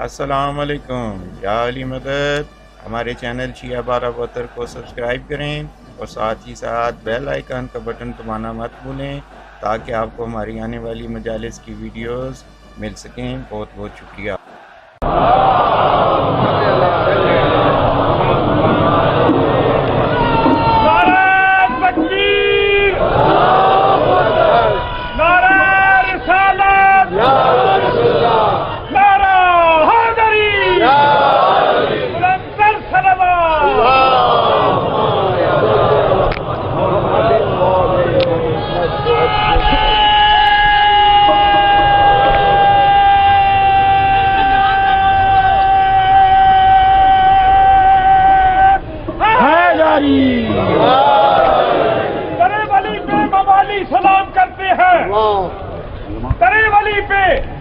السلام علیکم، یا علی مدد۔ ہمارے چینل شیعہ بارہ بہتر کو سبسکرائب کریں اور ساتھ ہی ساتھ بیل آئیکن کا بٹن دبانا مت بھولیں تاکہ آپ کو ہماری آنے والی مجالس کی ویڈیوز مل سکیں۔ بہت بہت شکریہ۔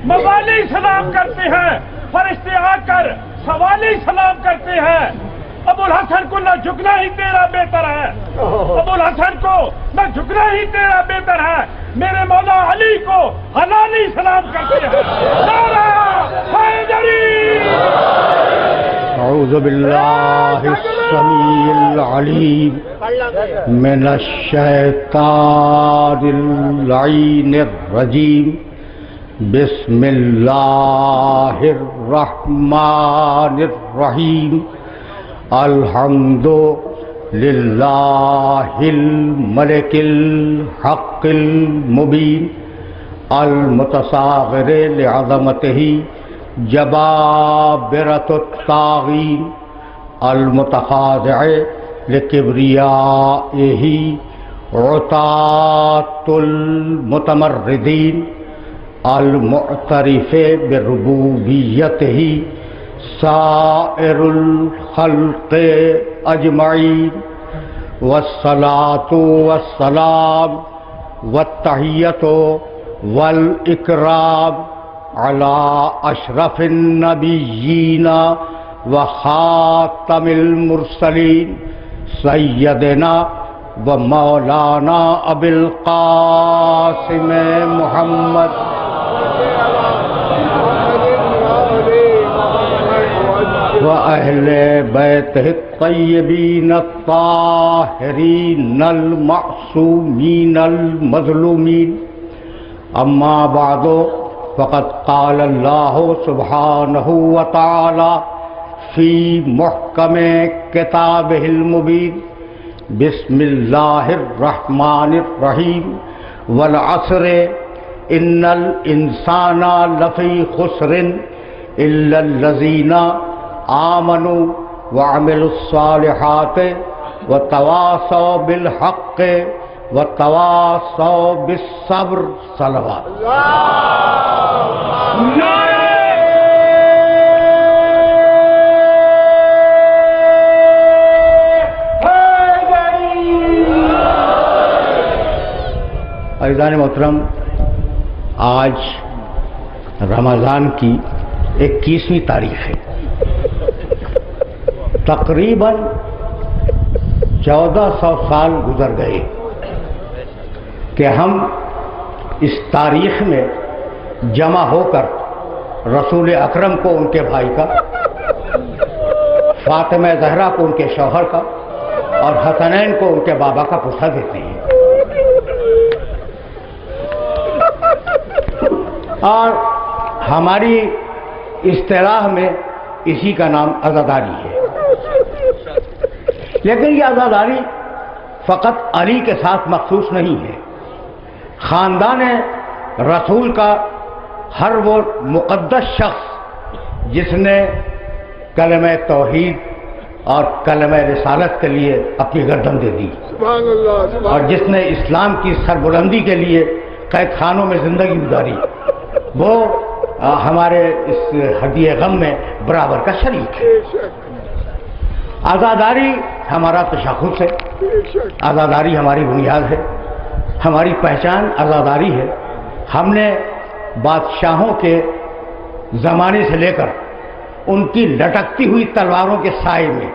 موالی سلام کرتے ہیں، فرشتے آ کر سوالی سلام کرتے ہیں۔ ابو الحسن کو نہ جھکنا ہی تیرا بہتر ہے، ابو الحسن کو نہ جھکنا ہی تیرا بہتر ہے۔ میرے مولا علی کو حلالی سلام کرتے ہیں۔ نعرہ حیدری۔ اعوذ باللہ السمیع العلیم من الشیطان اللعین الرجیم، بسم اللہ الرحمن الرحیم، الحمد للہ الملک الحق المبین، المتصاغر لعظمتہ جبابرۃ الطاغین، المتخاضع لکبریائہ عتاۃ المتمردین، المعترف بربوبیتہ سائر الخلق اجمعین، والصلاة والسلام والتحیۃ والاکرام علی اشرف النبیین وخاتم المرسلین، سیدنا و مولانا ابی القاسم محمد و اہل بیتہ الطیبین الطاہرین المعصومین المظلومین۔ اما بعد فقد قال اللہ سبحانہ وتعالی فی محکم کتابہ المبین، بسم اللہ الرحمن الرحیم، والعصر ان الانسان لفی خسر الا الذین آمنوا وعملوا الصالحات وتواصوا بالحق وتواصوا بالصبر۔ صلوات۔ عزیزان محترم، آج رمضان کی 21ویں تاریخ ہے۔ تقریباً 1400 سال گزر گئے کہ ہم اس تاریخ میں جمع ہو کر رسول اکرم کو ان کے بھائی کا، فاطمہ زہرا کو ان کے شوہر کا اور حسنین کو ان کے بابا کا پوچھا دیتے ہیں، اور ہماری اصطلاح میں اسی کا نام عزاداری ہے۔ لیکن یہ عزاداری فقط علی کے ساتھ مخصوص نہیں ہے۔ خاندان رسول کا ہر وہ مقدس شخص جس نے کلمہ توحید اور کلمہ رسالت کے لیے اپنی گردن دے دی، اور جس نے اسلام کی سربلندی کے لیے قید خانوں میں زندگی گزاری، وہ ہمارے اس ہدیہ غم میں برابر کا شریک ہے۔ عزاداری ہمارا تشخص ہے، عزاداری ہماری بنیاد ہے، ہماری پہچان عزاداری ہے۔ ہم نے بادشاہوں کے زمانے سے لے کر ان کی لٹکتی ہوئی تلواروں کے سائے میں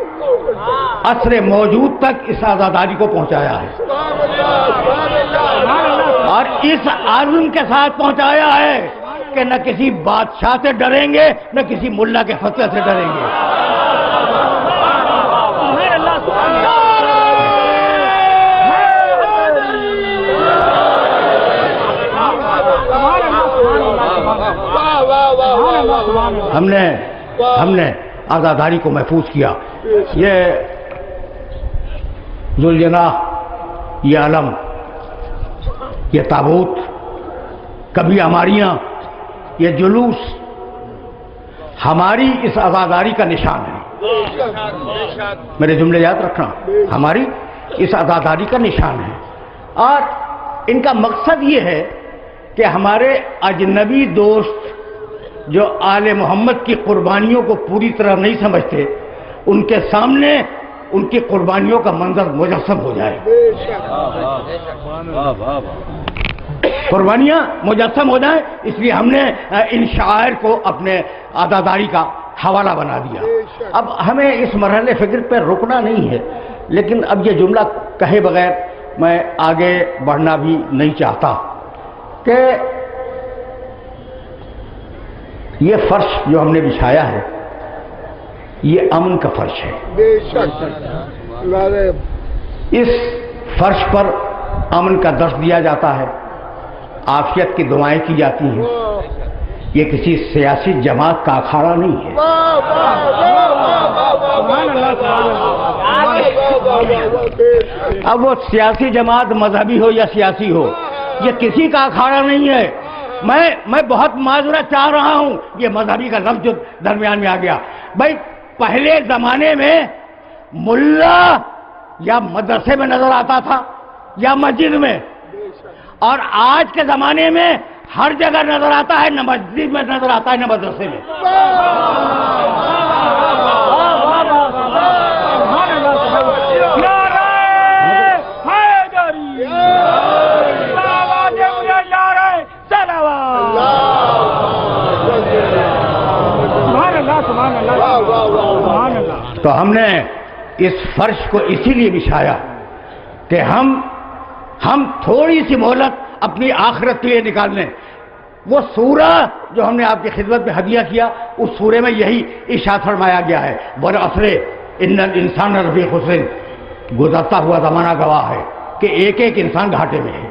عصر موجود تک اس عزاداری کو پہنچایا ہے، اور اس عزم کے ساتھ پہنچایا ہے کہ نہ کسی بادشاہ سے ڈریں گے نہ کسی ملا کے فتوے سے ڈریں گے. ہم نے آزاداری کو محفوظ کیا. یہ ذوالجناح، یہ علم، یہ تابوت، کبھی ہماریاں، یہ جلوس ہماری اس آزاداری کا نشان ہے. میرے جملے یاد رکھنا، ہماری اس آزاداری کا نشان ہے. اور ان کا مقصد یہ ہے کہ ہمارے اجنبی دوست جو آل محمد کی قربانیوں کو پوری طرح نہیں سمجھتے، ان کے سامنے ان کی قربانیوں کا منظر مجسم ہو جائے. قربانیاں مجسم ہو جائیں، اس لیے ہم نے ان شعائر کو اپنے عزاداری کا حوالہ بنا دیا. اب ہمیں اس مرحلے فکر پہ رکنا نہیں ہے، لیکن اب یہ جملہ کہے بغیر میں آگے بڑھنا بھی نہیں چاہتا کہ یہ فرش جو ہم نے بچھایا ہے یہ امن کا فرش ہے. اس فرش پر امن کا درس دیا جاتا ہے، عافیت کی دعائیں کی جاتی ہیں. یہ کسی سیاسی جماعت کا اکھاڑا نہیں ہے. اب وہ سیاسی جماعت مذہبی ہو یا سیاسی ہو، یہ کسی کا اکھاڑا نہیں ہے. میں بہت معذرت چاہ رہا ہوں، یہ مذہبی کا لفظ جو درمیان میں آ گیا. بھائی پہلے زمانے میں ملا یا مدرسے میں نظر آتا تھا یا مسجد میں، اور آج کے زمانے میں ہر جگہ نظر آتا ہے، نہ مسجد میں نظر آتا ہے نہ مدرسے میں. تو ہم نے اس فرش کو اسی لیے بچھایا کہ ہم تھوڑی سی مہلت اپنی آخرت کے لیے نکال لیں. وہ سورہ جو ہم نے آپ کی خدمت میں ہدیہ کیا، اس سورے میں یہی ارشاد فرمایا گیا ہے، والعصر ان الانسان لفی خسر. گزرتا ہوا زمانہ گواہ ہے کہ ایک ایک انسان گھاٹے میں ہے،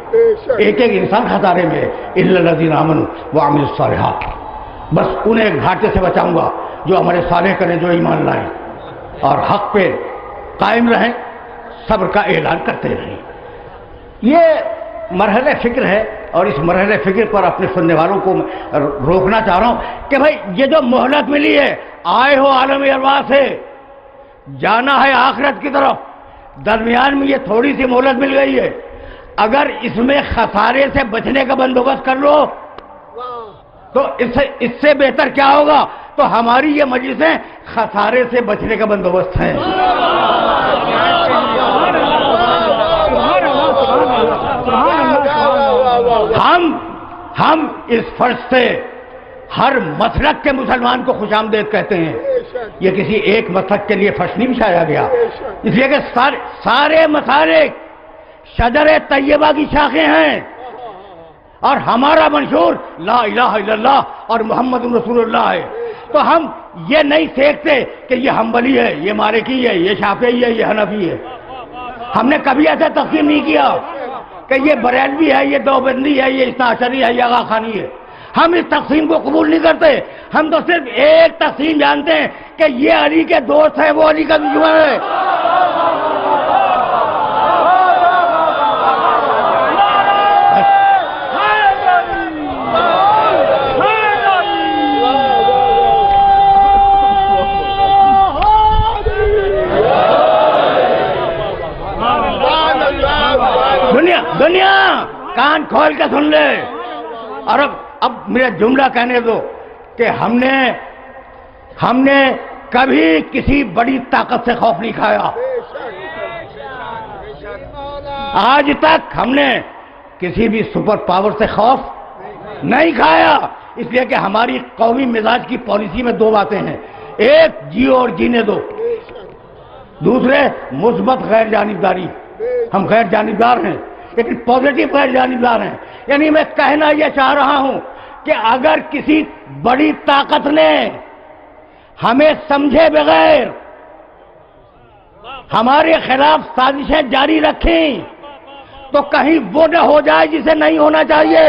ایک ایک انسان خسارے میں ہے. الا الذین آمنوا وعملوا الصالحات. بس انہیں گھاٹے سے بچاؤں گا جو عمل صالح کریں، جو ایمان لائیں اور حق پہ قائم رہیں، صبر کا اعلان کرتے رہیں. یہ مرحلہ فکر ہے، اور اس مرحلہ فکر پر اپنے سننے والوں کو روکنا چاہ رہا ہوں کہ بھائی یہ جو مہلت ملی ہے، آئے ہو عالم ارواح سے، جانا ہے آخرت کی طرف، درمیان میں یہ تھوڑی سی مہلت مل گئی ہے. اگر اس میں خسارے سے بچنے کا بندوبست کر لو تو اس سے بہتر کیا ہوگا. تو ہماری یہ مجلسیں خسارے سے بچنے کا بندوبست ہیں. ہم اس فرض سے ہر مسلک کے مسلمان کو خوش آمدید کہتے ہیں. یہ کسی ایک مسلک کے لیے فرش نہیں بچھایا گیا، اس لیے کہ سارے مسالک شجر طیبہ کی شاخیں ہیں، اور ہمارا منشور لا الہ الا اللہ اور محمد رسول اللہ ہے. تو ہم یہ نہیں سیکھتے کہ یہ حنبلی ہے، یہ مالکی ہے، یہ شافعی ہے، یہ حنفی ہے. ہم نے کبھی ایسا تقسیم نہیں کیا کہ یہ بریلوی ہے، یہ دیوبندی ہے، یہ اثنا عشری ہے، یہ آغا خانی ہے. ہم اس تقسیم کو قبول نہیں کرتے. ہم تو صرف ایک تقسیم جانتے ہیں کہ یہ علی کے دوست ہے، وہ علی کا دشمن ہے. دنیا کان کھول کے سن لے. اور اب میرا جملہ کہنے دو کہ ہم نے کبھی کسی بڑی طاقت سے خوف نہیں کھایا. آج تک ہم نے کسی بھی سپر پاور سے خوف نہیں کھایا، اس لیے کہ ہماری قومی مزاج کی پالیسی میں دو باتیں ہیں: ایک جیو اور جینے دو، دوسرے مثبت غیر جانبداری. ہم غیر جانبدار ہیں لیکن پازیٹو غیر جانبدار ہیں. یعنی میں کہنا یہ چاہ رہا ہوں کہ اگر کسی بڑی طاقت نے ہمیں سمجھے بغیر ہمارے خلاف سازشیں جاری رکھیں تو کہیں وہ نہ ہو جائے جسے نہیں ہونا چاہیے.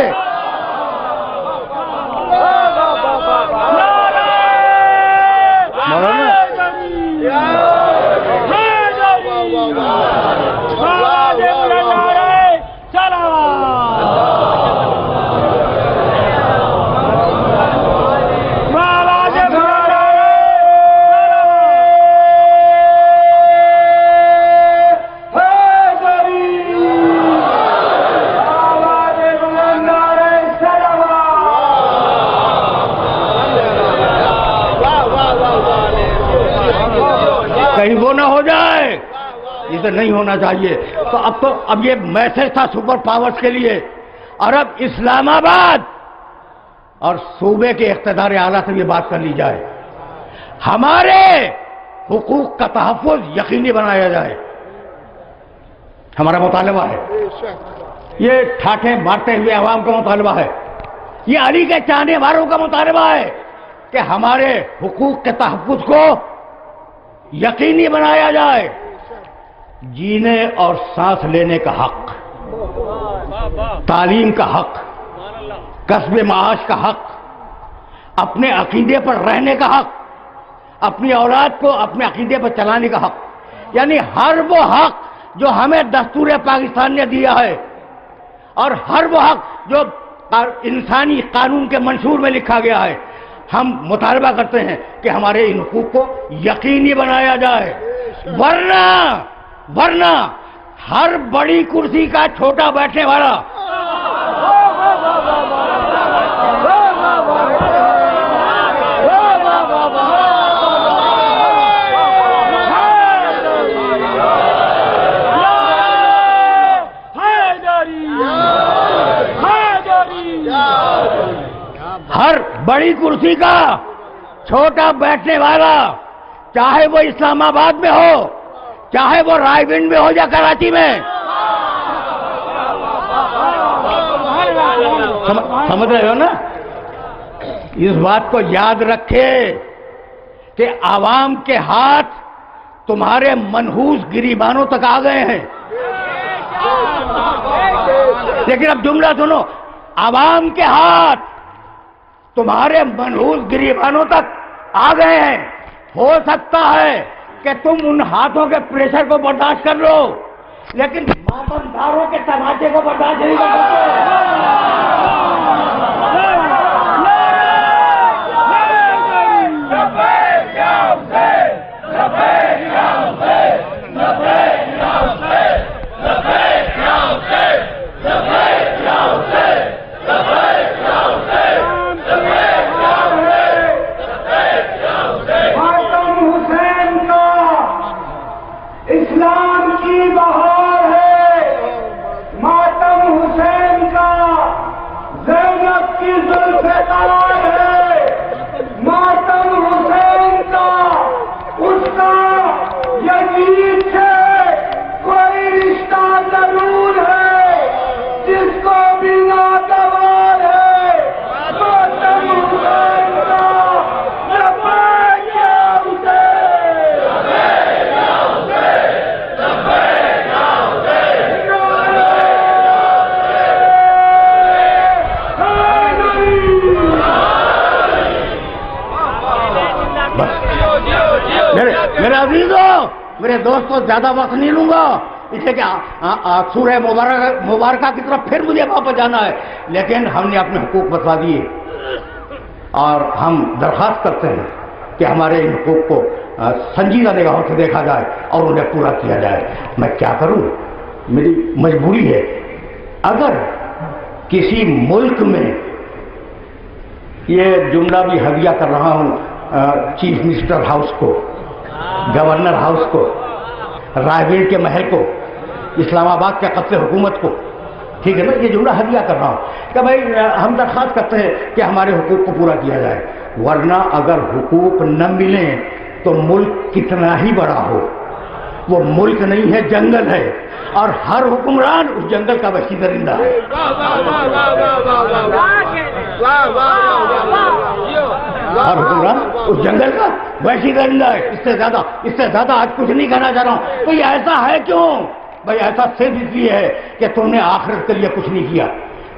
کہیں وہ نہ ہو جائے جسے نہیں ہونا چاہیے. تو اب یہ میسج تھا سپر پاورز کے لیے. اور اب اسلام آباد اور صوبے کے اقتدار اعلیٰ سے یہ بات کر لی جائے ہمارے حقوق کا تحفظ یقینی بنایا جائے. ہمارا مطالبہ ہے, یہ ٹھاٹھے مارتے ہوئے عوام کا مطالبہ ہے, یہ علی کے چاہنے والوں کا مطالبہ ہے کہ ہمارے حقوق کے تحفظ کو یقینی بنایا جائے. جینے اور سانس لینے کا حق, تعلیم کا حق, کسب معاش کا حق, اپنے عقیدے پر رہنے کا حق, اپنی اولاد کو اپنے عقیدے پر چلانے کا حق, یعنی ہر وہ حق جو ہمیں دستور پاکستان نے دیا ہے اور ہر وہ حق جو انسانی قانون کے منشور میں لکھا گیا ہے, ہم مطالبہ کرتے ہیں کہ ہمارے ان حقوق کو یقینی بنایا جائے. ورنہ ہر بڑی کرسی کا چھوٹا بیٹھنے والا ہر بڑی کرسی کا چھوٹا بیٹھنے والا, چاہے وہ اسلام آباد میں ہو, چاہے وہ رائے گنج میں ہو یا کراچی میں, سمجھ رہے ہو نا. اس بات کو یاد رکھے کہ عوام کے ہاتھ تمہارے منحوس گریبانوں تک آ گئے ہیں. لیکن اب جملہ سنو, عوام کے ہاتھ تمہارے منحوس گریبانوں تک آ گئے ہیں. ہو سکتا ہے کہ تم ان ہاتھوں کے پریشر کو برداشت کر لو, لیکن ماتمداروں کے تماچے کو برداشت نہیں کر اسلام کی بہار ہے, ماتم حسین کا, زینب کی زلف تار ہے, ماتم حسین کا, اس کا یزید سے کوئی رشتہ ضرور ہے جس کو بھی ناگوار ہے. ماتم حسین کا میرے عزیزوں, میرے دوستوں, زیادہ وقت نہیں لوں گا اس لیے کہ سورہ مبارکہ کی طرف پھر مجھے واپس جانا ہے. لیکن ہم نے اپنے حقوق بتلا دیے اور ہم درخواست کرتے ہیں کہ ہمارے ان حقوق کو سنجیدہ نگاہوں سے دیکھا جائے اور انہیں پورا کیا جائے. میں کیا کروں, میری مجبوری ہے. اگر کسی ملک میں, یہ جملہ بھی ہدیہ کر رہا ہوں چیف منسٹر ہاؤس کو, گورنر ہاؤس کو, رائے کے محل کو, اسلام آباد کے قبضے حکومت کو, ٹھیک ہے نا, یہ جملہ ہدیہ کر رہا ہوں کہ بھائی ہم درخواست کرتے ہیں کہ ہمارے حقوق کو پورا کیا جائے. ورنہ اگر حقوق نہ ملیں تو ملک کتنا ہی بڑا ہو, وہ ملک نہیں ہے, جنگل ہے, اور ہر حکمران اس جنگل کا وحشی درندہ ہے. اور حکمران اس جنگل کا ویسی درندہ ہے، اس سے زیادہ آج کچھ نہیں کہنا چاہ رہا ہوں. تو یہ ایسا ہے کیوں بھائی؟ ایسا صرف اس لیے ہے کہ تم نے آخرت کے لیے کچھ نہیں کیا.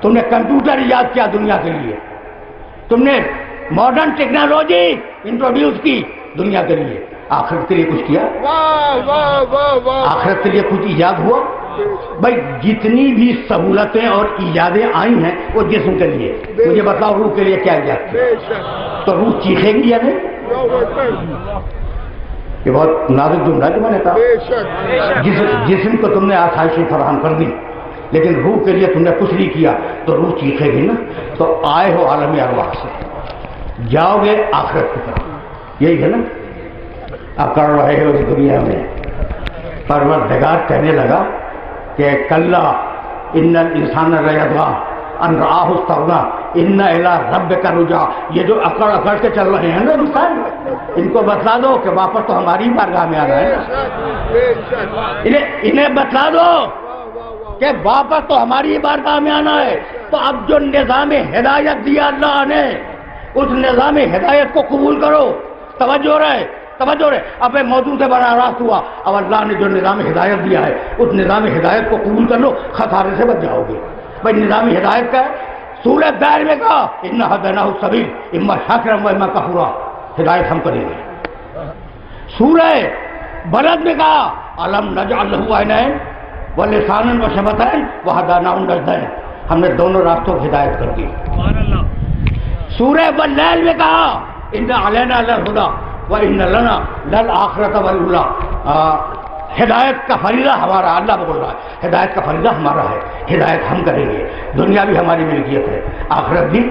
تم نے کمپیوٹر ایجاد کیا دنیا کے لیے، تم نے ماڈرن ٹیکنالوجی انٹروڈیوس کی دنیا کے لیے، آخرت کے لیے کچھ کیا؟ آخرت کے لیے کچھ ایجاد ہوا؟ بھائی جتنی بھی سہولتیں اور ایجادیں آئی ہیں وہ جسم کے لیے. مجھے بتاؤ روح کے لیے کیا ایجاد کیا؟ تو روح چیخے گی یا نہیں؟ یہ بہت نازک جملہ جو میں نے کہا. جسم کو تم نے آسائشیں فراہم کر دی لیکن روح کے لیے تم نے کچھ نہیں کیا تو روح چیخے گی نا. تو آئے ہو عالم ارواح سے، جاؤ گے آخرت کی طرف. یہی ہے نا اب کر رہے ہو اس دنیا میں. پروردگار کہنے لگا کہ کلا ان الانسان لیطغی ان رآہ استغنی ان الی ربک رجعا. یہ جو اکڑ کے چل رہے ہیں نا انسان، ان کو بتلا دو کہ واپس تو ہماری بارگاہ میں آنا ہے. انہیں بتلا دو کہ واپس تو ہماری بارگاہ میں آنا ہے. تو اب جو نظام ہدایت دیا اللہ نے، اس نظام ہدایت کو قبول کرو. توجہ رہے. اب یہ موضوع سے بڑا راست ہوا. اب اللہ نے جو نظام ہدایت دیا ہے اس نظام ہدایت کو قبول کر لو، خسارے سے بچ جاؤ گے. بھائی نظام ہدایت کا ہے سورہ دار میں کہا انا ہدیناہ السبیل اما شاکرا و اما کفورا. ہدایت ہم کریں گے. سورہ بلد میں کہا الم نجعل لہ عینین ولسانا وشفتین وہدیناہ النجدین. ہم نے دونوں راستوں کی ہدایت کر دی. سورہ واللیل میں کہا ان علینا للہدی وَإِنَّ لَنَا لَلْآخِرَةَ وَالْأُولَىٰ. ہدایت کا فریضہ ہمارا، اللہ بول رہا ہے ہدایت کا فریضہ ہمارا ہے. ہدایت ہم کریں گے. دنیا بھی ہماری ملکیت ہے، آخرت بھی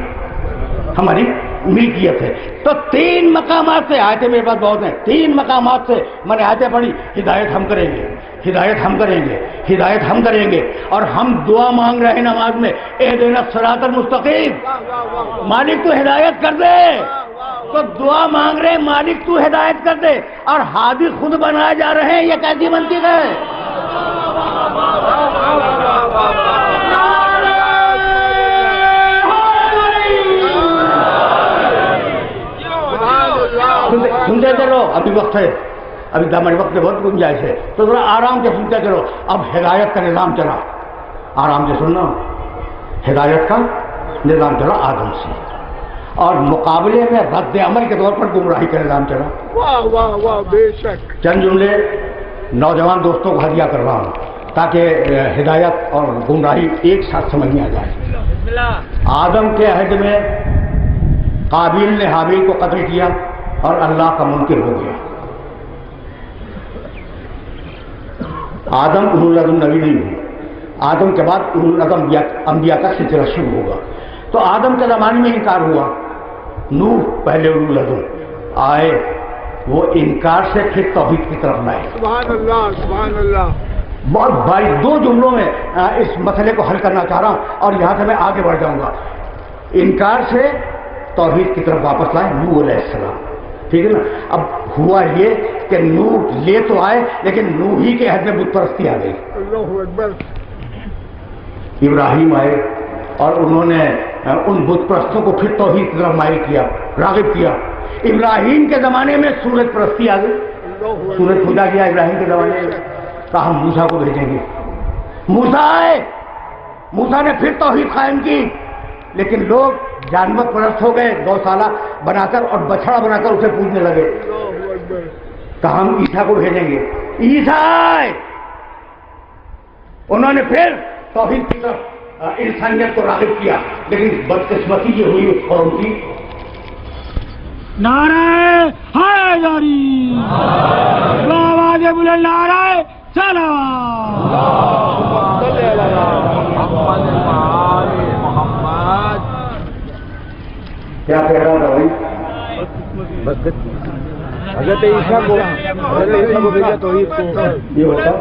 ہماری ملکیت ہے. تو 3 مقامات سے آیتیں میرے پاس بہت ہیں. 3 مقامات سے میں نے آیتیں پڑھی. ہدایت ہم کریں گے، ہدایت ہم کریں گے، ہدایت ہم کریں گے. اور ہم دعا مانگ رہے ہیں نماز میں اہدنا الصراط المستقیم. مالک تو ہدایت کر دے. تو دعا مانگ رہے مالک تو ہدایت کر دے، اور ہادی خود بنائے جا رہے ہیں. یہ کیسی منطق ہے؟ سنتے چلو، ابھی وقت ہے، ابھی ہمارے وقت میں بہت گنجائش ہے. تو ذرا آرام سے سنتے چلو. اب ہدایت کا نظام چلا، آرام سے سننا. ہدایت کا نظام چلا آدم سے، اور مقابلے میں رد عمل کے طور پر گمراہی کا نظام چلا. واہ واہ واہ بے شک. چند جملے نوجوان دوستوں کو ہدیہ کر رہا ہوں تاکہ ہدایت اور گمراہی ایک ساتھ سمجھ میں آ جائے. آدم کے عہد میں قابیل نے حابیل کو قتل کیا اور اللہ کا منکر ہو گیا. آدم اولو العزم نبی نہیں ہوئی. آدم کے بعد اولو العزم انبیاء کا سلسلہ شروع ہوگا. تو آدم کے زمانے میں انکار ہوا. نوح پہلے اولو العزم آئے، وہ انکار سے پھر توحید کی طرف لائے. سبحان اللہ سبحان اللہ. بہت بھائی 2 جملوں میں اس مسئلے کو حل کرنا چاہ رہا ہوں اور یہاں سے میں آگے بڑھ جاؤں گا. انکار سے توحید کی طرف واپس لائے نوح علیہ السلام. ٹھیک ہے نا. اب ہوا یہ کہ نوح لے تو آئے لیکن نوح ہی کے عہد میں بت پرستی آ گئی. اللہ اکبر. ابراہیم آئے اور انہوں نے ان بت پرستوں کو پھر توحید کی طرف مائل کیا، راغب کیا. ابراہیم کے زمانے میں سورج پرستی آ گئی، سورج پوجا کیا ابراہیم کے زمانے میں. کہا ہم موسیٰ کو بھیجیں گے. موسیٰ آئے، موسیٰ نے پھر توحید قائم کی، لیکن لوگ جانور پرست ہو گئے، گوشالہ بنا کر اور بچڑا بنا کر اسے پوجنے لگے. اللہ اکبر. کہا ہم عیسیٰ کو بھیجیں گے. عیسیٰ آئے، انہوں نے پھر توحید کی طرف انسانیت کو راغب کیا، لیکن بدقسمتی یہ ہوئی اس قوم کی. نعرہ حیدری، آواز بلند نعرہ صلوات. کیا کہہ رہا تھا بھائی؟ حضرت عیسیٰ کو بھیجا توحید کو. یہ ہوتا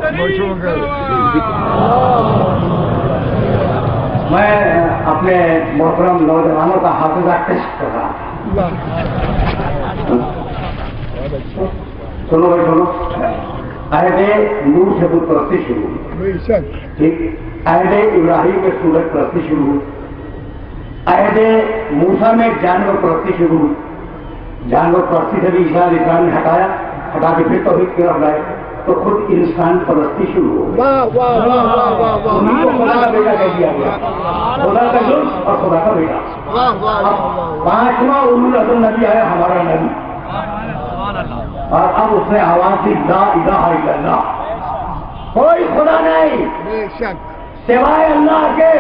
میں اپنے محترم نوجوانوں کا حافظہ ٹیسٹ کر رہا ہوں. سنو بھائی سنو. عہد نوح سے بت پرستی شروع ہوئی. بے شک. ٹھیک. عہد ابراہیم میں سورج پرستی شروع ہوئی. عہد موسیٰ میں جانور پرستی شروع ہوئی. جانور پرستی سے بھی اسلام نے ہٹا کے پھر توحید کی طرف لائے تو خود انسان پرستی شروع ہو گئی. انہیں کو خدا کا بیٹا کہہ دیا گیا. خدا کا جز اور خدا کا بیٹا. پانچواں اولو العزم نبی آیا ہمارا نبی, اور اب اس نے آواز دی لا الہ الا اللہ, کوئی خدا نہیں سوائے اللہ کے,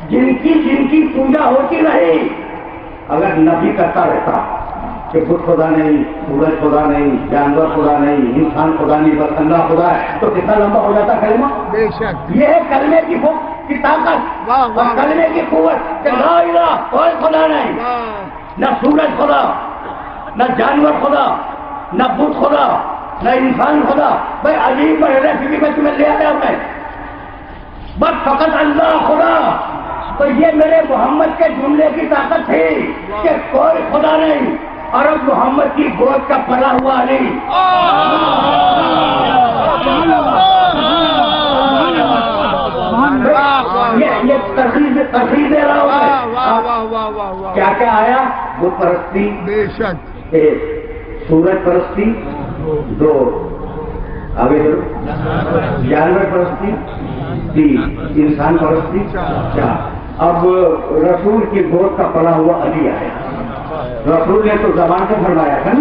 جن کی پوجا ہوتی نہیں. اگر نبی کرتا رہتا کہ خود خدا نہیں, سورج خدا نہیں, جانور خدا نہیں, انسان خدا نہیں, بس اللہ خدا ہے, تو کتنا لمبا ہو جاتا کلمہ. یہ ہے کلمے کی طاقت اور کلمے کی قوت کہ لا الہ, کوئی خدا نہیں, نہ سورج خدا, نہ جانور خدا, نہ بت خدا, نہ انسان خدا. بھائی عجیب ریسیپی میں تمہیں لے آیا میں, بس فقط اللہ خدا. تو یہ میرے محمد کے جملے کی طاقت تھی کہ کوئی خدا نہیں, اور اب محمد کی گود کا پلا ہوا علی. یہ ترغیب دے رہا ہوں. کیا کیا آیا؟ بت پرستی, سورج پرستی, دو آگے جانور پرستی, تین انسان پرستی, چار. اب رسول کی گود کا پلا ہوا علی آیا. رسول نے تو زبان سے فرمایا تھا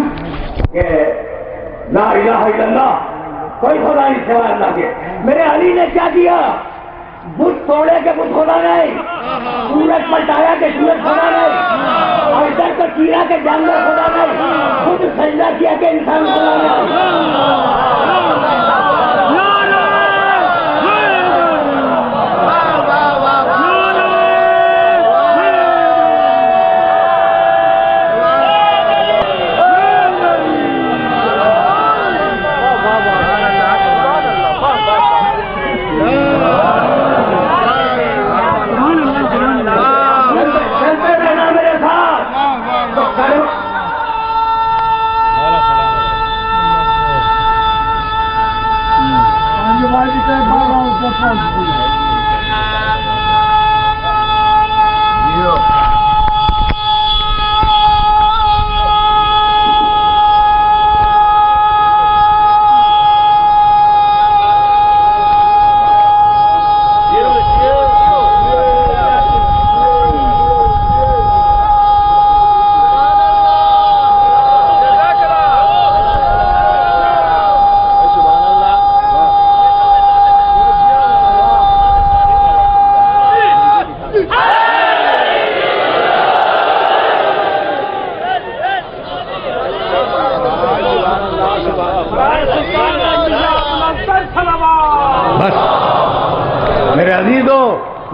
کہ لا الہ الا اللہ, کوئی خدا نہیں سوائے اللہ کے. میرے علی نے کیا کیا؟ بت توڑے کے بت خدا نہیں, سورج پلٹایا کہ سورج خدا نہیں, اور ادھر تو کیا کہ جانور خدا نہیں, خود سجدہ کیا کہ انسان خدا نہیں.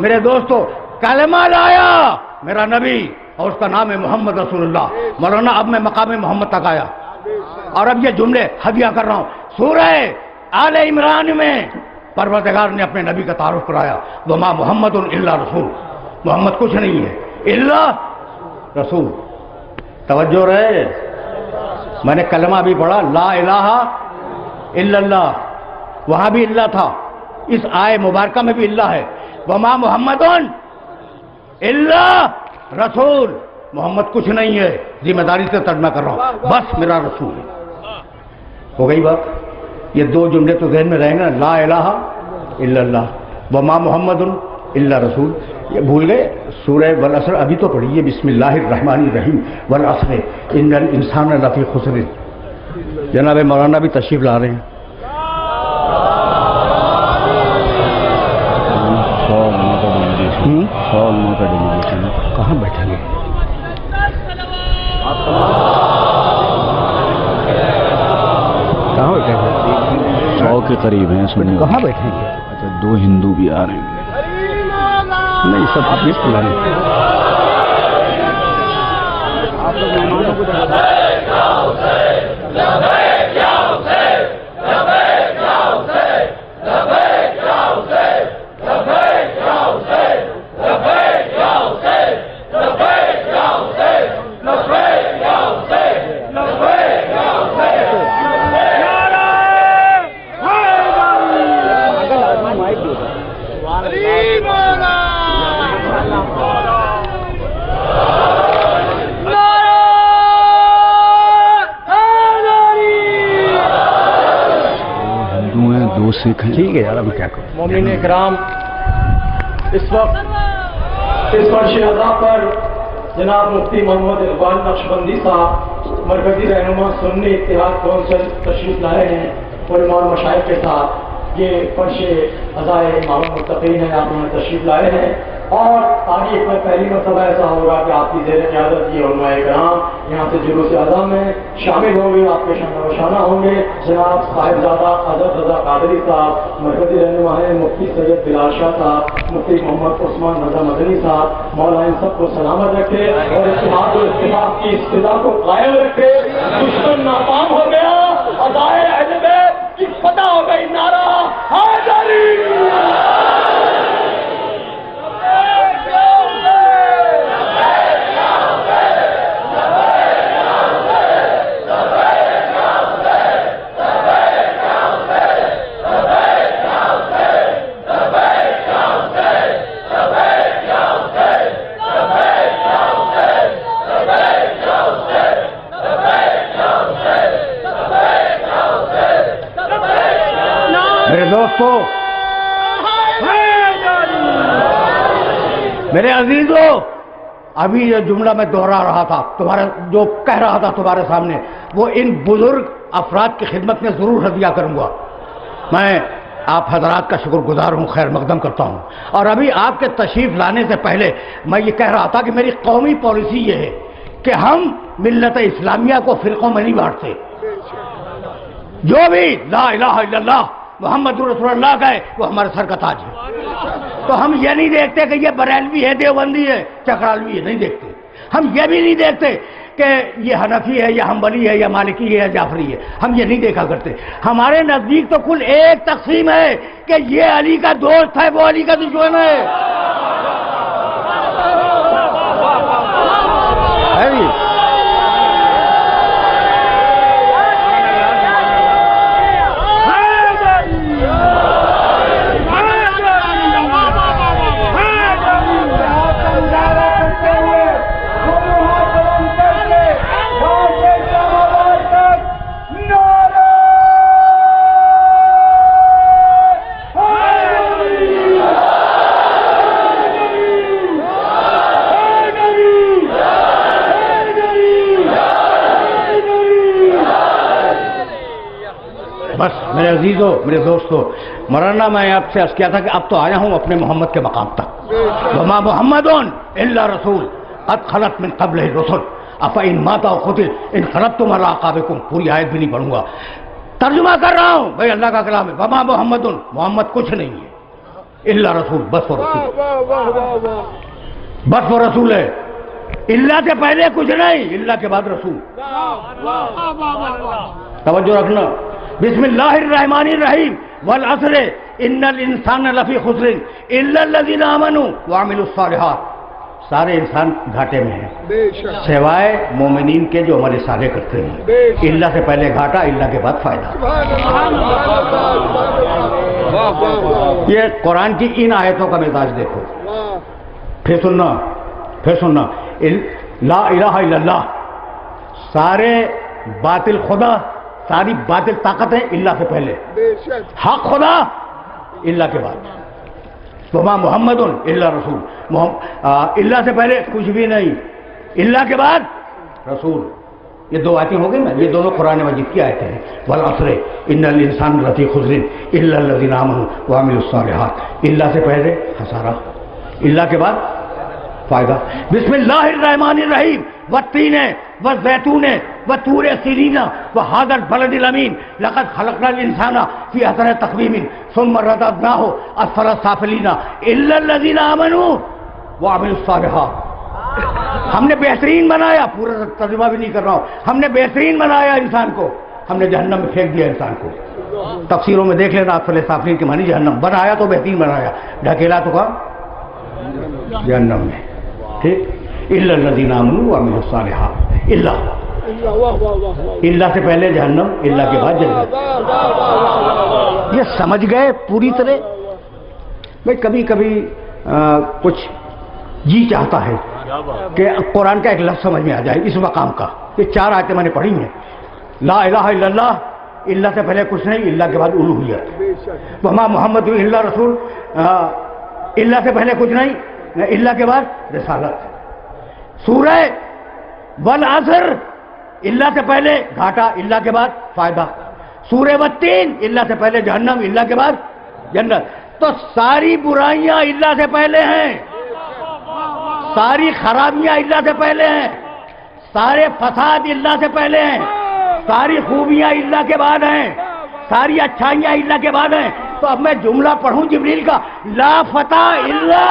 میرے دوستو, کلمہ لایا میرا نبی اور اس کا نام ہے محمد رسول اللہ. مولانا اب میں مقام محمد تک آیا, اور اب یہ جملے ہدیہ کر رہا ہوں. سورہ آل عمران میں پروردگار نے اپنے نبی کا تعارف کرایا, وما محمد الا رسول, محمد کچھ نہیں ہے الا رسول. توجہ رہے, میں نے کلمہ بھی پڑھا لا الہ الا اللہ, وہاں بھی اللہ تھا, اس آئے مبارکہ میں بھی اللہ ہے. وما محمد الا رسول, محمد کچھ نہیں ہے, ذمہ داری سے ترجمہ کر رہا ہوں, بس میرا رسول ہے. ہو گئی بات. یہ دو جملے تو ذہن میں رہیں گے, لا الہ الا اللہ, وما محمد الا رسول. یہ بھول گئے سورہ والعصر ابھی تو پڑھیے, بسم اللہ الرحمن الرحیم, والعصر ان الانسان لفی خسر. جناب مولانا بھی تشریف لا رہے ہیں. کہاں بیٹھیں گے؟ کہاں بیٹھیں گے؟ 100 کے قریب ہیں. کہاں بیٹھیں گے؟ اچھا, 2 ہندو بھی آ رہے ہیں. نہیں, سب حدیث پلانے. وہ سیکھیں. ٹھیک ہے یار اب کیا کروں. مومنین کرام، اس وقت اس فرش ادا پر جناب مفتی محمد اقبال نقشبندی صاحب مرکزی رہنما سنی اتحاد کونسل تشریف لائے ہیں علماء اور مشائخ کے ساتھ. یہ فرش ازائے امام المتقین ہے، آپ یہاں تشریف لائے ہیں اور تاریخ میں پہلی مرتبہ ایسا ہوگا کہ آپ کی زیر قیادت یہ علماء کرام یہاں سے جلوس اعظم میں شامل ہوں گے، آپ کے شانہ بشانہ ہوں گے. جناب صاحبزادہ حضرت رضا قادری صاحب مرکزی رہنما ہیں، مفتی سید بلال شاہ صاحب، مفتی محمد عثمان رضا مدنی صاحب، مولا ان سب کو سلامت رکھے اور اتحاد و اتفاق کی اس فضا کو قائم رکھے. دشمن ناکام ہو گیا، ادائے اہل بیت کی فتح ہو گئی. نعرہ حیدری. میرے دوستو، میرے عزیزو، ابھی یہ جملہ میں دوہرا رہا تھا، تمہارا جو کہہ رہا تھا تمہارے سامنے، وہ ان بزرگ افراد کی خدمت میں ضرور ہدیہ کروں گا. میں آپ حضرات کا شکر گزار ہوں، خیر مقدم کرتا ہوں. اور ابھی آپ کے تشریف لانے سے پہلے میں یہ کہہ رہا تھا کہ میری قومی پالیسی یہ ہے کہ ہم ملت اسلامیہ کو فرقوں میں نہیں بانٹتے. جو بھی لا الہ الا اللہ محمد رسول اللہ کا ہے وہ ہمارے سر کا تاج ہے. تو ہم یہ نہیں دیکھتے کہ یہ بریلوی ہے، دیوبندی ہے، چکرالوی ہے، نہیں دیکھتے. ہم یہ بھی نہیں دیکھتے کہ یہ حنفی ہے یا حنبلی ہے یا مالکی ہے یا جعفری ہے. ہم یہ نہیں دیکھا کرتے. ہمارے نزدیک تو کل ایک تقسیم ہے کہ یہ علی کا دوست ہے، وہ علی کا دشمن ہے. بس میرے عزیزو، میرے دوستو، مولانا میں آپ سے عرض کیا تھا کہ اب تو آیا ہوں اپنے محمد کے مقام تک. وما محمد الا رسول قد خلت من قبلہ الرسل افإن مات أو قتل انقلبتم على أعقابكم. پوری آیت بھی نہیں پڑھوں گا، ترجمہ کر رہا ہوں بھائی، اللہ کا کلام ہے. وما محمد، محمد کچھ نہیں ہے، الا رسول، بس وہ رسول، بس وہ رسول ہے. اللہ سے پہلے کچھ نہیں، اللہ کے بعد رسول. توجہ رکھنا. بسم اللہ الرحمن الرحیم. والعصر ان الانسان لفی خسر الا الذین آمنوا وعملوا الصالحات. سارے انسان گھاٹے میں ہیں سوائے مومنین کے جو عمل صالح کرتے ہیں. اللہ سے پہلے گھاٹا، اللہ کے بعد فائدہ. یہ قرآن کی ان آیتوں کا مزاج دیکھو. پھر سننا لا الہ الا اللہ. سارے باطل خدا، ساری باطل طاقتیں اللہ سے پہلے، حق خدا اللہ کے بعد. وما محمد الا رسول، اللہ سے پہلے کچھ بھی نہیں، اللہ کے بعد رسول. یہ دو آیتیں ہو گئی نا، یہ دونوں قرآن مجید کی آیتیں ہیں. والعصر ان الانسان لفی خسر الا الذین آمنوا وعملوا الصالحات. اللہ سے پہلے خسارہ، اللہ کے بعد فائدہ. بسم اللہ الرحمن الرحیم. والتین والزیتون وطور سینین وہذا البلد الامین لقد خلقنا الانسان فی احسن تقویم ثم رددناہ اسفل سافلین الا الذین آمنوا وعملوا الصالحات. ہم نے بہترین بنایا، پورا ترجمہ بھی نہیں کر رہا ہوں، ہم نے بہترین بنایا انسان کو، ہم نے جہنم میں پھینک دیا انسان کو. تفسیروں میں دیکھ لینا، اسفل سافلین کے معنی جہنم. بنایا تو بہترین بنایا، ڈھکیلا تو کہاں؟ جہنم میں. ٹھیک. الا الذین آمنوا وعملوا الصالحات. اللہ سے پہلے جہنم، اللہ کے بعد جنت. یہ سمجھ گئے پوری طرح؟ میں کبھی کبھی کچھ جی چاہتا ہے کہ قرآن کا ایک لفظ سمجھ میں آ جائے اس مقام کا. یہ 4 آیتیں میں نے پڑھی ہیں. لا الہ الا اللہ اللہ سے پہلے کچھ نہیں، اللہ کے بعد الوہیت. وما محمد الا رسول، اللہ سے پہلے کچھ نہیں، اللہ کے بعد رسالت. سورہ والعصر، اللہ سے پہلے گھاٹا، اللہ کے بعد فائدہ. سورہ والتین، اللہ سے پہلے جہنم، اللہ کے بعد جنت. تو ساری برائیاں اللہ سے پہلے ہیں، ساری خرابیاں اللہ سے پہلے ہیں، سارے فساد اللہ سے پہلے ہیں، ساری خوبیاں اللہ کے بعد ہیں، ساری اچھائیاں اللہ کے بعد ہیں. تو اب میں جملہ پڑھوں جبریل کا، لا فتح الا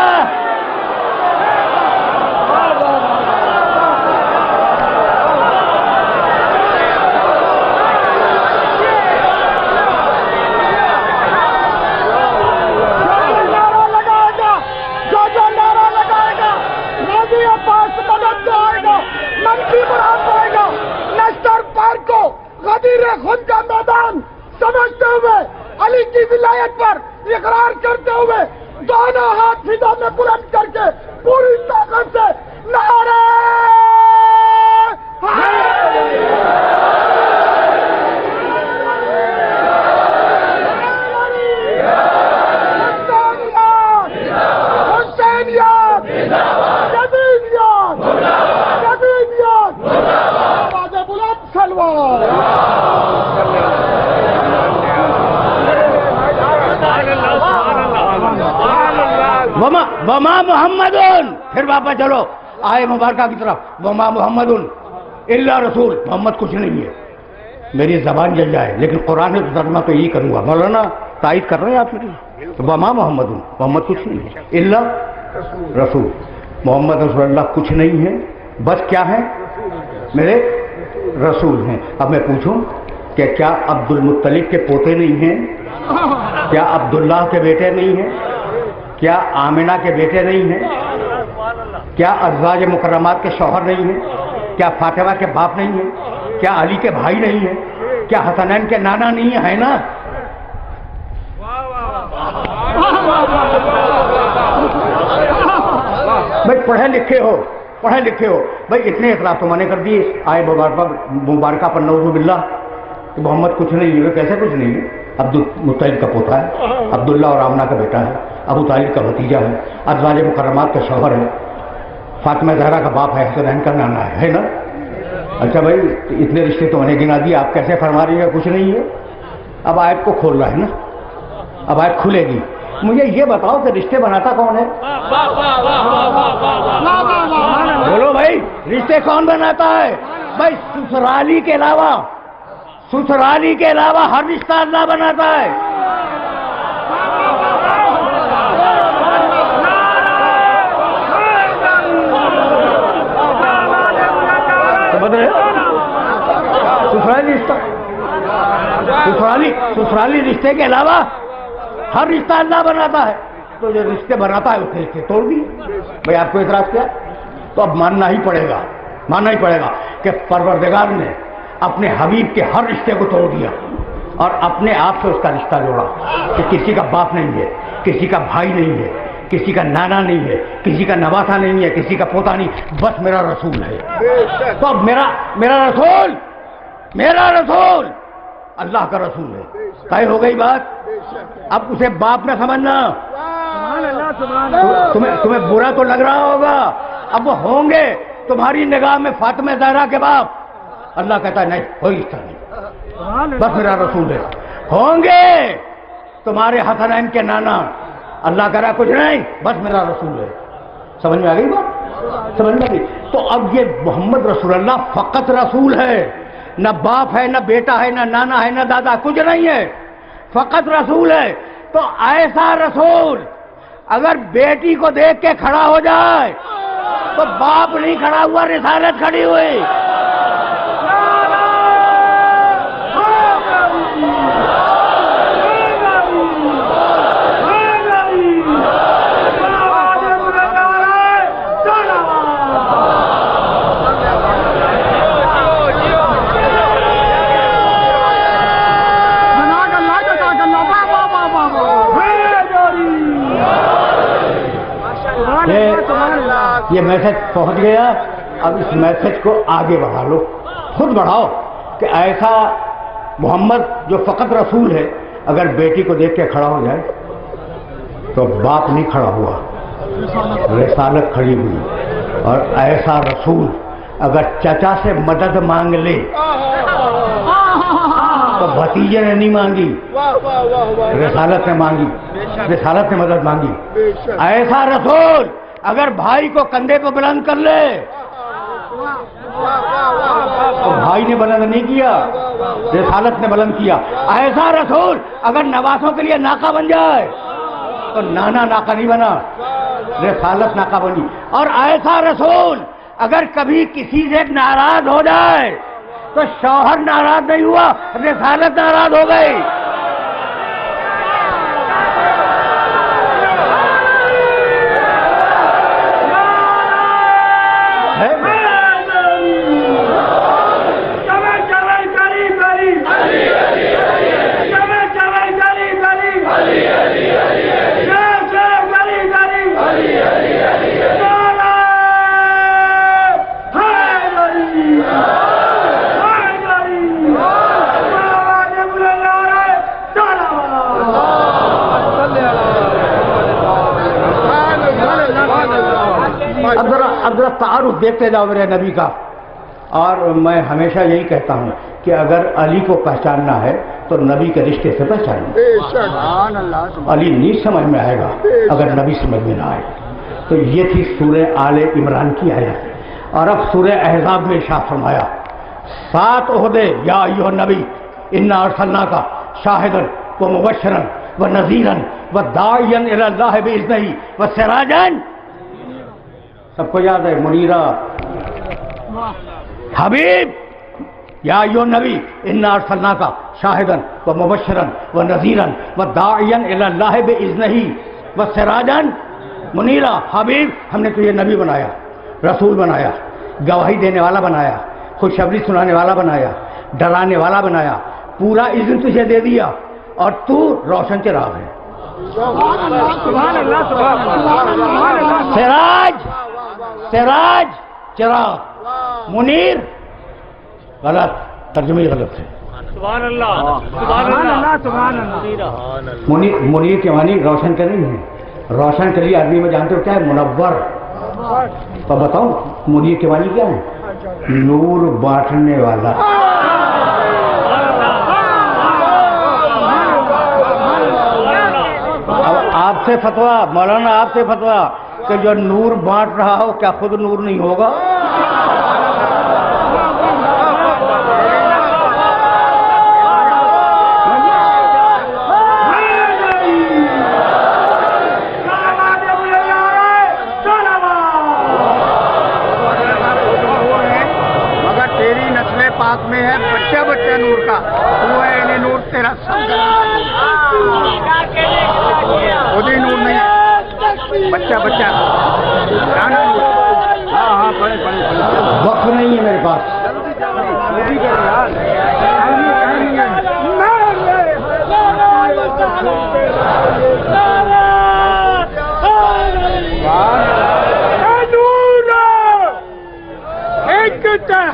غدیر خود کا میدان سمجھتے ہوئے علی کی ولایت پر اقرار کرتے ہوئے دونوں ہاتھ فضا میں بلند کر کے پوری طاقت سے نعرہ حسینیت جدیدیت جدیدیت آواز بلند سلوار وما محمد، پھر واپس چلو آئے مبارکہ کی طرف. وما محمد الا رسول، محمد کچھ نہیں ہے. میری زبان جل جائے لیکن قرآن میں ترجمہ تو یہی کروں گا. مولانا تائید کر رہے ہیں آپ میری؟ وما محمد، محمد کچھ نہیں ہے. الا رسول، محمد رسول اللہ کچھ نہیں ہے، بس کیا ہے؟ میرے رسول ہیں. اب میں پوچھوں کہ کیا عبد المطلب کے پوتے نہیں ہیں؟ کیا عبداللہ کے بیٹے نہیں ہیں؟ کیا آمنہ کے بیٹے نہیں ہیں؟ کیا ازواج مکرمات کے شوہر نہیں ہیں؟ کیا فاطمہ کے باپ نہیں ہیں؟ کیا علی کے بھائی نہیں ہیں؟ کیا حسنین کے نانا نہیں ہے نا؟ بھائی پڑھے لکھے ہو بھائی، اتنے اعتراف تو میں نے کر دیے. آئے مبارکہ پر نعوذ باللہ کہ محمد کچھ نہیں ہے. کیسے کچھ نہیں ہے؟ عبد المطلب کا پوتا ہے، عبداللہ اور آمنہ کا بیٹا ہے، ابو طالب کا بھتیجا ہے، ازواج مکرمات کا شوہر ہے، فاطمہ زہرا کا باپ ہے، حسنین کا نانا ہے نا؟ اچھا بھائی اتنے رشتے تو میں نے گنا دیے، آپ کیسے فرما رہی ہیں کچھ نہیں ہے؟ اب آیت کو کھول رہا ہے نا، اب آیت کھلے گی. مجھے یہ بتاؤ کہ رشتے بناتا کون ہے؟ بولو بھائی، رشتے کون بناتا ہے؟ بھائی سسرالی کے علاوہ ہر رشتہ اللہ بناتا ہے. سسرالی رشتے کے علاوہ ہر رشتہ اللہ بناتا ہے. تو جو رشتے بناتا ہے اس نے رشتے توڑ دیے. بھائی آپ کو اعتراض کیا؟ تو اب ماننا ہی پڑے گا کہ پروردگار نے اپنے حبیب کے ہر رشتے کو توڑ دیا اور اپنے آپ سے اس کا رشتہ جوڑا کہ کسی کا باپ نہیں ہے، کسی کا بھائی نہیں ہے، کسی کا نانا نہیں ہے، کسی کا نواسا نہیں ہے، کسی کا پوتا نہیں، بس میرا رسول ہے. تو اب میرا رسول اللہ کا رسول ہے. طے ہو گئی بات. اب اسے باپ نہ سمجھنا. تمہیں برا تو لگ رہا ہوگا. اب وہ ہوں گے تمہاری نگاہ میں فاطمہ زہرا کے باپ. اللہ کہتا ہے نہیں، کوئی رشتہ نہیں، بس میرا رسول ہے. ہوں گے تمہارے حسنین کے نانا. اللہ کہہ رہا کچھ نہیں، بس میرا رسول ہے. سمجھ میں آ گئی بات؟ سمجھ میں آ گئی. تو اب یہ محمد رسول اللہ فقط رسول ہے، نہ باپ ہے، نہ بیٹا ہے، نہ نانا ہے، نہ دادا، کچھ نہیں ہے، فقط رسول ہے. تو ایسا رسول اگر بیٹی کو دیکھ کے کھڑا ہو جائے تو باپ نہیں کھڑا ہوا، رسالت کھڑی ہوئی. یہ میسج پہنچ گیا. اب اس میسج کو آگے بڑھا لو، خود بڑھاؤ کہ ایسا محمد جو فقط رسول ہے اگر بیٹی کو دیکھ کے کھڑا ہو جائے تو باپ نہیں کھڑا ہوا، رسالت کھڑی ہوئی. اور ایسا رسول اگر چچا سے مدد مانگ لے تو بھتیجے نے نہیں مانگی، رسالت نے مانگی، رسالت نے مدد مانگی. ایسا رسول اگر بھائی کو کندھے پہ بلند کر لے تو بھائی نے بلند نہیں کیا، رسالت نے بلند کیا. ایسا رسول اگر نوازوں کے لیے ناکا بن جائے تو نانا ناکا نہیں بنا، رسالت ناکا بنی. اور ایسا رسول اگر کبھی کسی سے ناراض ہو جائے تو شوہر ناراض نہیں ہوا، رسالت ناراض ہو گئی. اب ذرا تعارف دیکھتے جاؤ میرے نبی کا. اور میں ہمیشہ یہی کہتا ہوں کہ اگر علی کو پہچاننا ہے تو نبی کے رشتے سے پہچاننا. علی نہیں سمجھ میں آئے گا اگر نبی سمجھ میں نہ آئے. تو یہ تھی سورہ آل عمران کی آیت. اور اب سورہ احزاب میں ارشاد فرمایا 7 عہدے یا ایھا النبی انا ارسلناک شاہدا ومبشرا ونذیرا وداعیا الی اللہ باذنہ وسراجا. سب کو یاد ہے منیرہ. حبیب یا ایھا النبی انا ارسلناک شاہدا ومبشرا ونذیرا وداعیا الی اللہ باذنہ وسراجا منیرہ. حبیب ہم نے تجھے نبی بنایا، رسول بنایا، گواہی دینے والا بنایا، خوشخبری سنانے والا بنایا، ڈرانے والا بنایا، پورا اذن تجھے دے دیا اور تو روشن چراغ ہے. سراج، سراج چراغ. منیر غلط، ترجمے غلط ہے. سبحان اللہ، سبحان اللہ، سبحان اللہ. منیر کے معنی روشن کے نہیں ہے. روشن کے لیے عربی میں جانتے ہو کیا ہے؟ منور. تو بتاؤ منیر کے معنی کیا ہے؟ نور بانٹنے والا. اب آپ سے فتویٰ مولانا، آپ سے فتویٰ کہ جو نور بانٹ رہا ہو کیا خود نور نہیں ہوگا؟ پاک میں ہے بچہ بچہ نور کا، وہ ہے انہیں نور تیرا سب خود ہی نور نہیں، بچہ بچہ. ہاں پڑھے پڑھے. وقت نہیں ہے میرے پاس.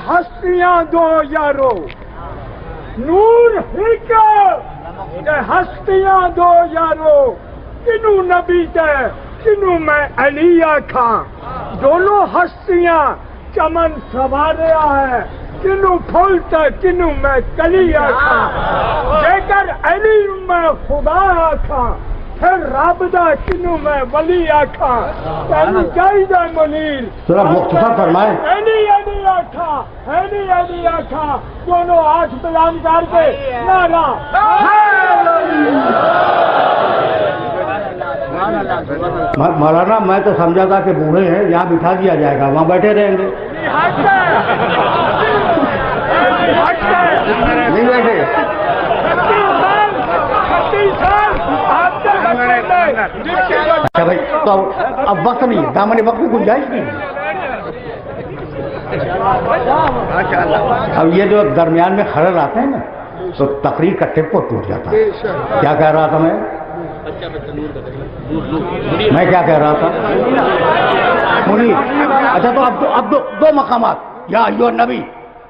ہستیاں دو یارو، نور ہی ہستیاں دو یارو، کنوں نبی تے کنوں میں علی آکھاں. دونوں ہستیاں چمن سواریا ہے، کنوں پھول تے کنوں میں کلی آکھاں. جے کر علی میں خدا آکھاں پھر رب دا کنوں میں ولی آکھاں. تینوں چاہیے منیر ذرا مختصر فرمائے. علی آکھاں، علی آکھاں، دونوں ہاتھ بلند کر کے نعرہ. مولانا میں تو سمجھا تھا کہ بوڑھے ہیں یہاں بٹھا دیا جائے گا، وہاں بیٹھے رہیں گے. نہیں بیٹھے. اچھا بھائی تو اب وقت نہیں ہے، دامن وقت کی گنجائش نہیں ہے. اب یہ جو درمیان میں خلل آتے ہیں نا تو تقریر کا ٹیمپو ٹوٹ جاتا ہے. کیا کہہ رہا تھا میں کیا کہہ رہا تھا منیر؟ اچھا تو اب دو مقامات یا ایھا النبی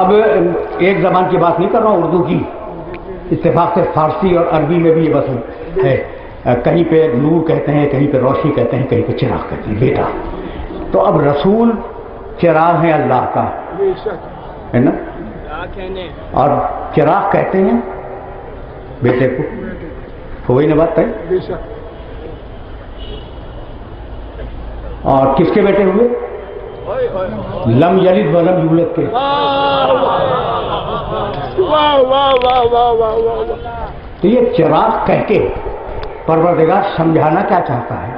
اب ایک زبان کی بات نہیں کر رہا ہوں، اردو کی، اتفاق سے فارسی اور عربی میں بھی یہ بس ہے، کہیں پہ نور کہتے ہیں، کہیں پہ روشنی کہتے ہیں، کہیں پہ چراغ کہتے ہیں، بیٹا۔ تو اب رسول چراغ ہے اللہ کا، ہے نا، اور چراغ کہتے ہیں بیٹے کو، وہی نا بات ہے۔ اور کس کے بیٹے ہوئے؟ لم یلد ولم یولد کے۔ تو یہ چراغ کہہ کے پروردگار سمجھانا کیا چاہتا ہے؟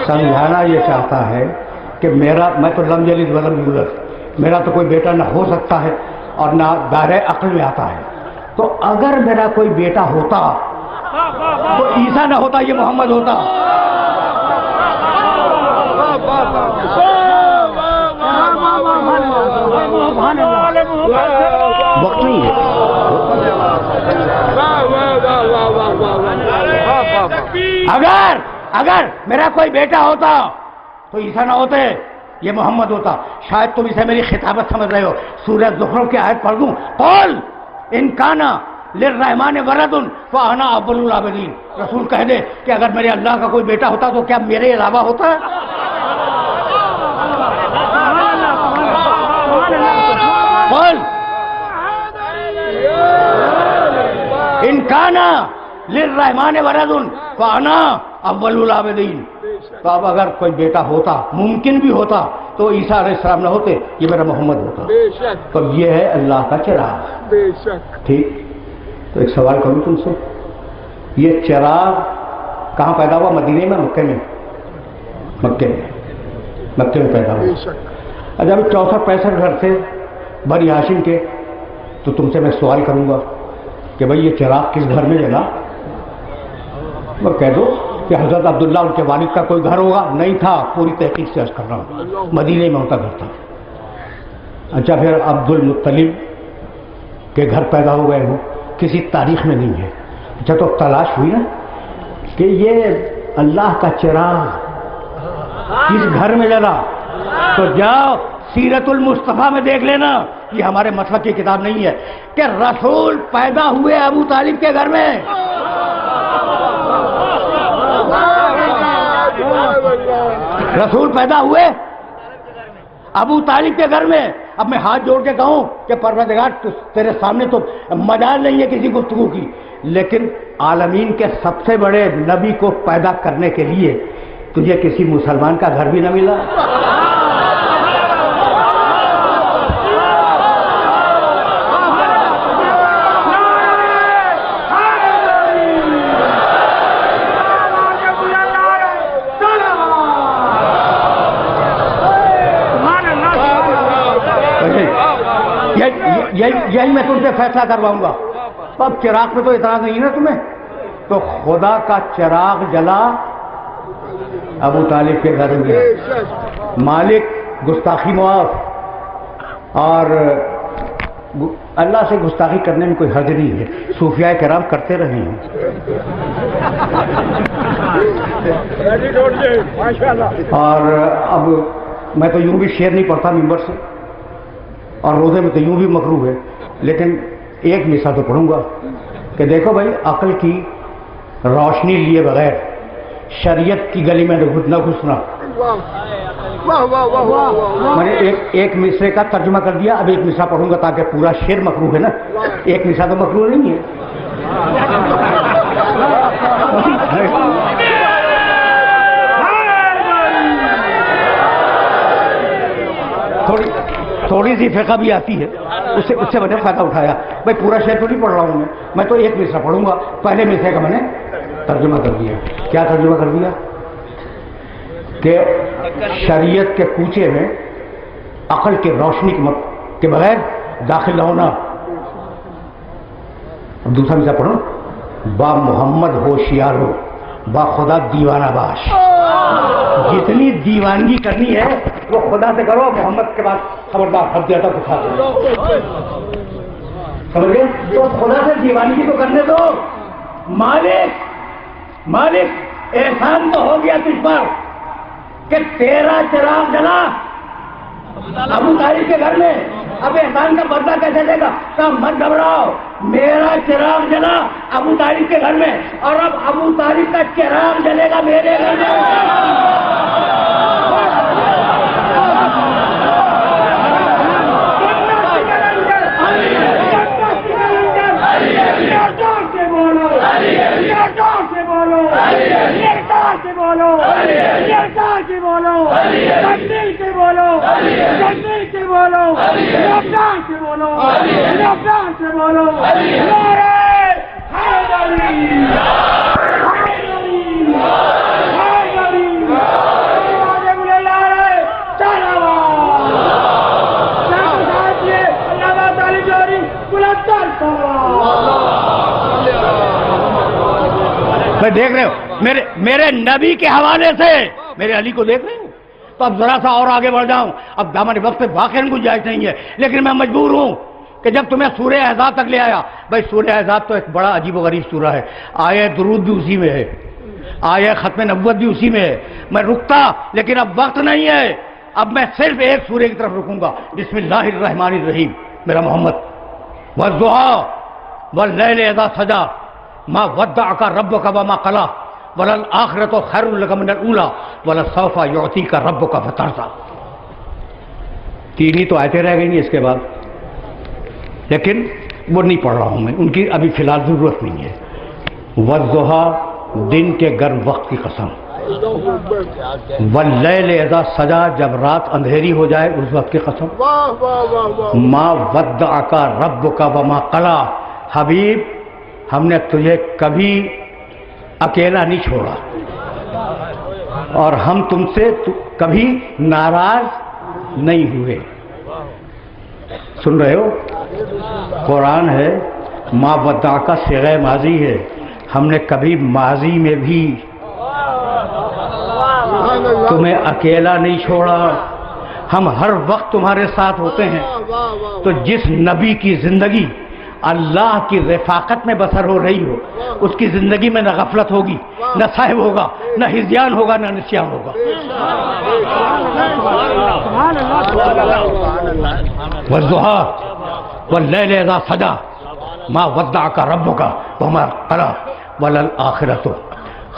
سمجھانا یہ چاہتا ہے کہ میں تو لم یلد ولم یولد، میرا تو کوئی بیٹا نہ ہو سکتا ہے اور نہ دائرۂ عقل میں آتا ہے، تو اگر میرا کوئی بیٹا ہوتا تو عیسیٰ نہ ہوتا، یہ محمد ہوتا۔ وقت نہیں ہے۔ اگر میرا کوئی بیٹا ہوتا تو عیسیٰ نہ ہوتے، یہ محمد ہوتا۔ شاید تم اسے میری خطابت سمجھ رہے ہو۔ سورہ زخرف کی آیت پڑھ دوں، قل ان کان للرحمن ولد فانا اول العابدین۔ رسول کہہ دے کہ اگر میرے اللہ کا کوئی بیٹا ہوتا تو کیا میرے علاوہ ہوتا؟ قل ان کان للرحمن ولد فانا اول العابدین۔ تو اب اگر کوئی بیٹا ہوتا، ممکن بھی ہوتا، تو عیسیٰ علیہ السلام نہ ہوتے، یہ میرا محمد ہوتا۔ تو یہ ہے اللہ کا چراغ۔ ٹھیک، تو ایک سوال کروں تم سے، یہ چراغ کہاں پیدا ہوا؟ مدینے میں، مکے میں؟ مکے میں پیدا ہوا۔ اچھا، ابھی 64-65 گھر تھے بنی ہاشم کے، تو تم سے میں سوال کروں گا کہ بھائی یہ چراغ کس گھر میں جلا؟ میں کہہ دو کہ حضرت عبداللہ ان کے والد کا کوئی گھر ہوگا، نہیں تھا، پوری تحقیق سے عرض کر رہا ہوں، مدینے میں ان کا گھر تھا۔ اچھا، پھر عبد المطلب کے گھر پیدا ہو گئے ہوں، کسی تاریخ میں نہیں ہے۔ اچھا، تو تلاش ہوئی نا کہ یہ اللہ کا چراغ کس گھر میں جلا؟ تو جاؤ سیرت المصطفیٰ میں دیکھ لینا، یہ ہمارے مسلک کی کتاب نہیں ہے، کہ رسول پیدا ہوئے ابو طالب کے گھر میں۔ رسول پیدا ہوئے ابو طالب کے گھر میں۔ اب میں ہاتھ جوڑ کے کہوں کہ پروردگار تیرے سامنے تو مجال نہیں ہے کسی گفتگو کی، لیکن عالمین کے سب سے بڑے نبی کو پیدا کرنے کے لیے تجھے کسی مسلمان کا گھر بھی نہ ملا؟ یہی میں تم سے فیصلہ کرواؤں گا۔ اب چراغ پہ تو اعتراض نہیں ہے نا تمہیں؟ تو خدا کا چراغ جلا ابو طالب کے گھر میں، مالک گستاخی معاف، اور اللہ سے گستاخی کرنے میں کوئی حرج نہیں ہے، صوفیاء کرام کرتے رہے ہیں۔ اور اب میں تو یوں بھی شعر نہیں پڑھتا ممبر سے، اور روزے میں تو یوں بھی مکروہ ہے، لیکن ایک مثال تو پڑھوں گا کہ دیکھو بھائی، عقل کی روشنی لیے بغیر شریعت کی گلی میں نہ گھسنا۔ میں نے ایک مصرے کا ترجمہ کر دیا، اب ایک مصرع پڑھوں گا تاکہ پورا شعر مکروہ ہے نا، ایک مصرع تو مکروہ نہیں ہے۔ تھوڑی سی فقہ بھی آتی ہے، اس سے میں نے فائدہ اٹھایا۔ بھائی پورا شعر تو نہیں پڑھ رہا ہوں میں تو ایک مصرع پڑھوں گا، پہلے مصرے کا میں نے ترجمہ کر دیا۔ کیا ترجمہ کر دیا؟ کہ شریعت کے کوچے میں عقل کے روشنی کے بغیر داخل نہ ہونا۔ اب دوسرا مصرع پڑھو، با محمد ہوشیار ہو، با خدا دیوانہ باش۔ جتنی دیوانگی کرنی ہے وہ خدا سے کرو، محمد کے بعد خبردار حد زیادہ کو کھا دو۔ سمجھ گئے؟ تو خدا سے دیوانگی تو کرنے دو۔ مالک احسان تو ہو گیا تجھ پر، کہ تیرا چراغ جلا ابو طالب کے گھر میں، اب احسان کا بدلہ کیسے دے گا؟ کہا مت گھبراؤ، میرا چراغ جلا ابو طالب کے گھر میں، اور اب ابو طالب کا چراغ جلے گا میرے گھر میں۔ میں دیکھ رہے ہو میرے نبی کے حوالے سے میرے علی کو دیکھ رہے ہو، تو اب ذرا سا اور آگے بڑھ جاؤں، اب دامن وقت پہ واقعاً گنجائش نہیں ہے، لیکن میں مجبور ہوں کہ جب تمہیں سورہ احزاب تک لے آیا، بھائی سورہ احزاب تو ایک بڑا عجیب و غریب سورہ ہے، آیہ درود بھی اسی میں ہے، آیہ ختم نبوت بھی اسی میں ہے، میں رکتا لیکن اب وقت نہیں ہے، اب میں صرف ایک سورہ کی طرف رکوں گا، بسم اللہ الرحمن الرحیم، میرا محمد، والضحیٰ واللیل اذا سجا ما ودعک ربک وما قلی وللآخرۃ خیر لک من الاولی ولسوف یعطیک ربک فترضی۔ تین ہی تو آیتیں رہ گئی ہیں اس کے بعد، لیکن وہ نہیں پڑھ رہا ہوں میں، ان کی ابھی فی الحال ضرورت نہیں ہے۔ والضحیٰ دن کے گرم وقت کی قسم، واللیل اذا سجا جب رات اندھیری ہو جائے اس وقت کی قسم، ما ودعک ربک وما قلی، حبیب ہم نے تجھے کبھی اکیلا نہیں چھوڑا اور ہم تم سے کبھی ناراض نہیں ہوئے۔ سن رہے ہو؟ قرآن ہے، ما ودعک صیغہ ماضی ہے، ہم نے کبھی ماضی میں بھی تمہیں اکیلا نہیں چھوڑا، ہم ہر وقت تمہارے ساتھ ہوتے ہیں۔ تو جس نبی کی زندگی اللہ کی رفاقت میں بسر ہو رہی ہو، اس کی زندگی میں نہ غفلت ہوگی، نہ صاحب ہوگا، نہ ہذیان ہوگا، نہ نسیان ہوگا۔ والضحیٰ واللیل اذا سجا ما ودعک ربک وما قلی وللآخرۃ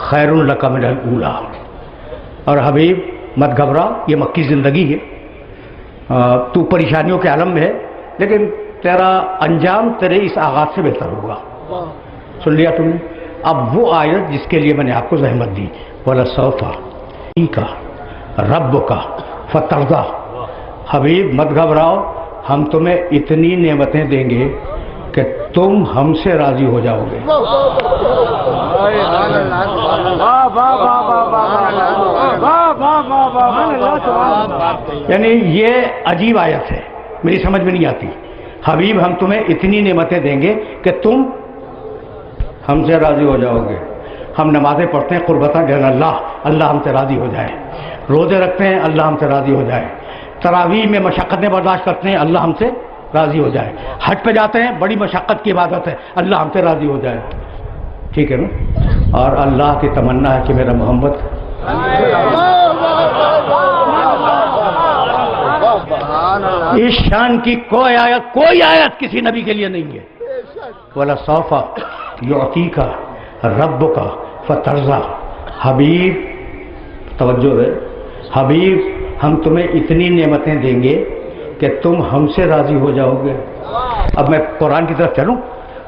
خیر لک من الاولی۔ اور حبیب مت گھبرا، یہ مکی زندگی ہے، تو پریشانیوں کے عالم میں ہے، لیکن تیرا انجام تیرے اس آغاز سے بہتر ہوگا۔ سن لیا تم نے؟ اب وہ آیت جس کے لیے میں نے آپ کو زحمت دی، وَلَسَوْفَ يُعْطِيكَ رَبُّكَ فَتَرْضَىٰ، حبیب مت گھبراؤ، ہم تمہیں اتنی نعمتیں دیں گے کہ تم ہم سے راضی ہو جاؤ گے۔ یعنی یہ عجیب آیت ہے، میری سمجھ میں نہیں آتی۔ حبیب ہم تمہیں اتنی نعمتیں دیں گے کہ تم ہم سے راضی ہو جاؤ گے۔ ہم نمازیں پڑھتے ہیں قربتاً اللہ ہم سے راضی ہو جائے، روزے رکھتے ہیں اللہ ہم سے راضی ہو جائے، تراویح میں مشقتیں برداشت کرتے ہیں اللہ ہم سے راضی ہو جائے، حج پہ جاتے ہیں بڑی مشقت کی عبادت ہے اللہ ہم سے راضی ہو جائے، ٹھیک ہے نا؟ اور اللہ کی تمنا ہے کہ میرا محمد اس شان کی کوئی آیت کسی نبی کے لیے نہیں ہے۔ وَلَسَوْفَ يُعْطِيكَ رَبُّكَ فَتَرْضَىٰ، حبیب توجہ ہے، حبیب ہم تمہیں اتنی نعمتیں دیں گے کہ تم ہم سے راضی ہو جاؤ گے۔ اب میں قرآن کی طرف چلوں،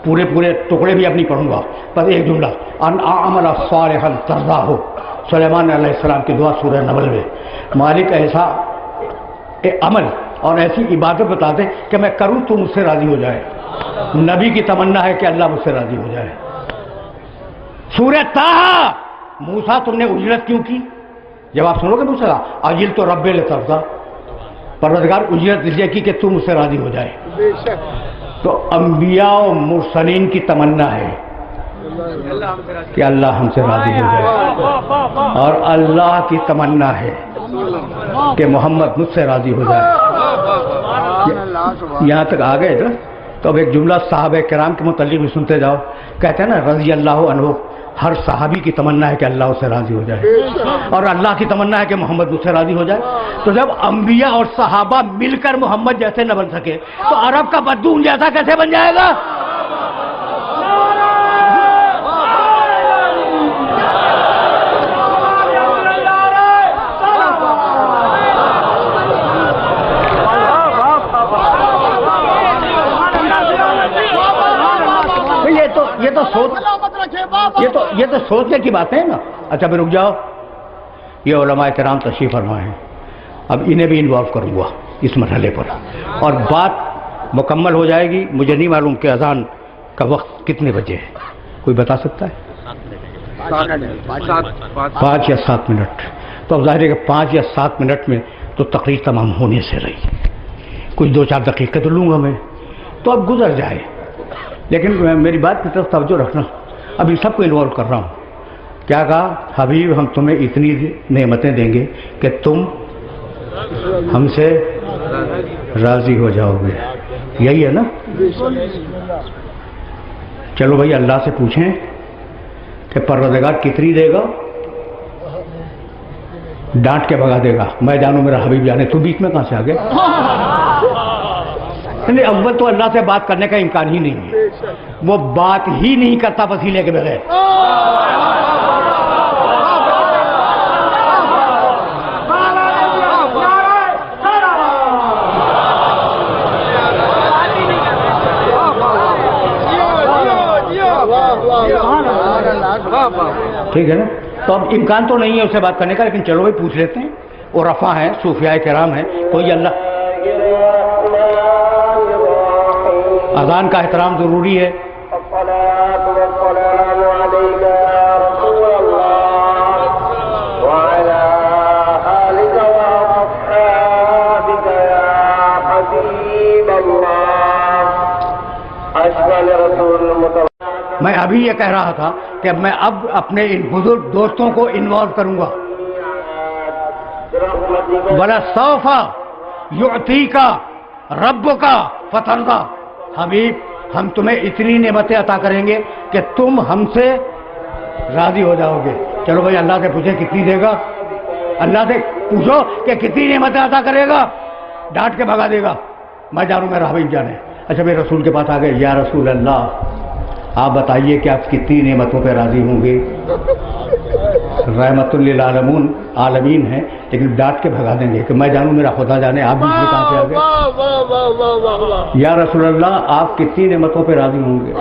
پورے ٹکڑے بھی اب نہیں پڑھوں گا، بس ایک جملہ، ان اعمل صالحا ترضاہ، سلیمان علیہ السلام کی دعا سورہ نمل میں، مالک ایسا عمل اور ایسی عبادت بتا دیں کہ میں کروں تو مجھ سے راضی ہو جائے۔ نبی کی تمنا ہے کہ اللہ مجھ سے راضی ہو جائے۔ سورہ طٰہٰ، موسیٰ تم نے اجرت کیوں کی؟ جب آپ سنو گے موسیٰ عجل تو رب لترضیٰ، پروردگار اجرت اس لیے کی کہ تم مجھ سے راضی ہو جائے۔ تو انبیاء و مرسلین کی تمنا ہے کہ اللہ ہم سے راضی ہو جائے، اور اللہ کی تمنا ہے کہ محمد مجھ سے راضی ہو جائے۔ یہاں تک آ گئے نا، تو اب ایک جملہ صحابہ کرام کے متعلق بھی سنتے جاؤ۔ کہتے ہیں نا رضی اللہ عنہ ہر صحابی کی تمنا ہے کہ اللہ اس سے راضی ہو جائے، اور اللہ کی تمنا ہے کہ محمد مجھ سے راضی ہو جائے۔ تو جب انبیاء اور صحابہ مل کر محمد جیسے نہ بن سکے تو عرب کا بدون جیسا کیسے بن جائے گا؟ یہ تو سوچنے کی باتیں ہیں نا۔ اچھا بھی رک جاؤ، یہ علماء کرام تشریف فرما ہیں، اب انہیں بھی انوالو کروں گا اس مرحلے پر، اور بات مکمل ہو جائے گی۔ مجھے نہیں معلوم کہ اذان کا وقت کتنے بجے ہے، کوئی بتا سکتا ہے؟ 5 یا 7 منٹ۔ تو اب ظاہر ہے کہ 5 یا 7 منٹ میں تو تقریر تمام ہونے سے رہی، کچھ 2-4 دقیقے تو لوں گا میں، تو اب گزر جائے۔ لیکن میری بات کی طرف توجہ رکھنا، ابھی سب کو انوالو کر رہا ہوں۔ کیا کہا؟ حبیب ہم تمہیں اتنی نعمتیں دیں گے کہ تم ہم سے راضی ہو جاؤ گے، یہی ہے نا؟ چلو بھائی اللہ سے پوچھیں کہ پروردگار کتنی دے گا؟ ڈانٹ کے بھگا دے گا، میں جانوں میرا حبیب جانے، تو بیچ میں کہاں سے آ گیا؟ نہیں، اول تو اللہ سے بات کرنے کا امکان ہی نہیں ہے، وہ بات ہی نہیں کرتا وسیلے کے بغیر۔ ٹھیک ہے نا؟ تو اب امکان تو نہیں ہے اسے بات کرنے کا، لیکن چلو بھائی پوچھ لیتے ہیں۔ اور رفع ہیں، صوفیاء کرام ہیں، کوئی اللہ اذان کا احترام ضروری ہے۔ میں ابھی یہ کہہ رہا تھا کہ میں اب اپنے ان بزرگ دوستوں کو انوالو کروں گا۔ وَلَسَوْفَ يُعْطِيكَ رَبُّكَ فَتَرْضَىٰ، حبیب ہم تمہیں اتنی نعمتیں عطا کریں گے کہ تم ہم سے راضی ہو جاؤ گے۔ چلو بھائی اللہ سے پوچھیں کتنی دے گا، اللہ سے پوچھو کہ کتنی نعمتیں عطا کرے گا، ڈانٹ کے بھگا دے گا، میں جانوں میرا حبیب جانے۔ اچھا میرے رسول کے پاس آ گئے، یا رسول اللہ آپ بتائیے کہ آپ کتنی نعمتوں پہ راضی ہوں گے؟ رحمت للعالمین عالمین ہیں، لیکن ڈانٹ کے بھگا دیں گے کہ میں جانوں میرا خدا جانے، آپ بھی کہاں سے آ گئے؟ یا رسول اللہ آپ کتنی نعمتوں پہ راضی ہوں گے؟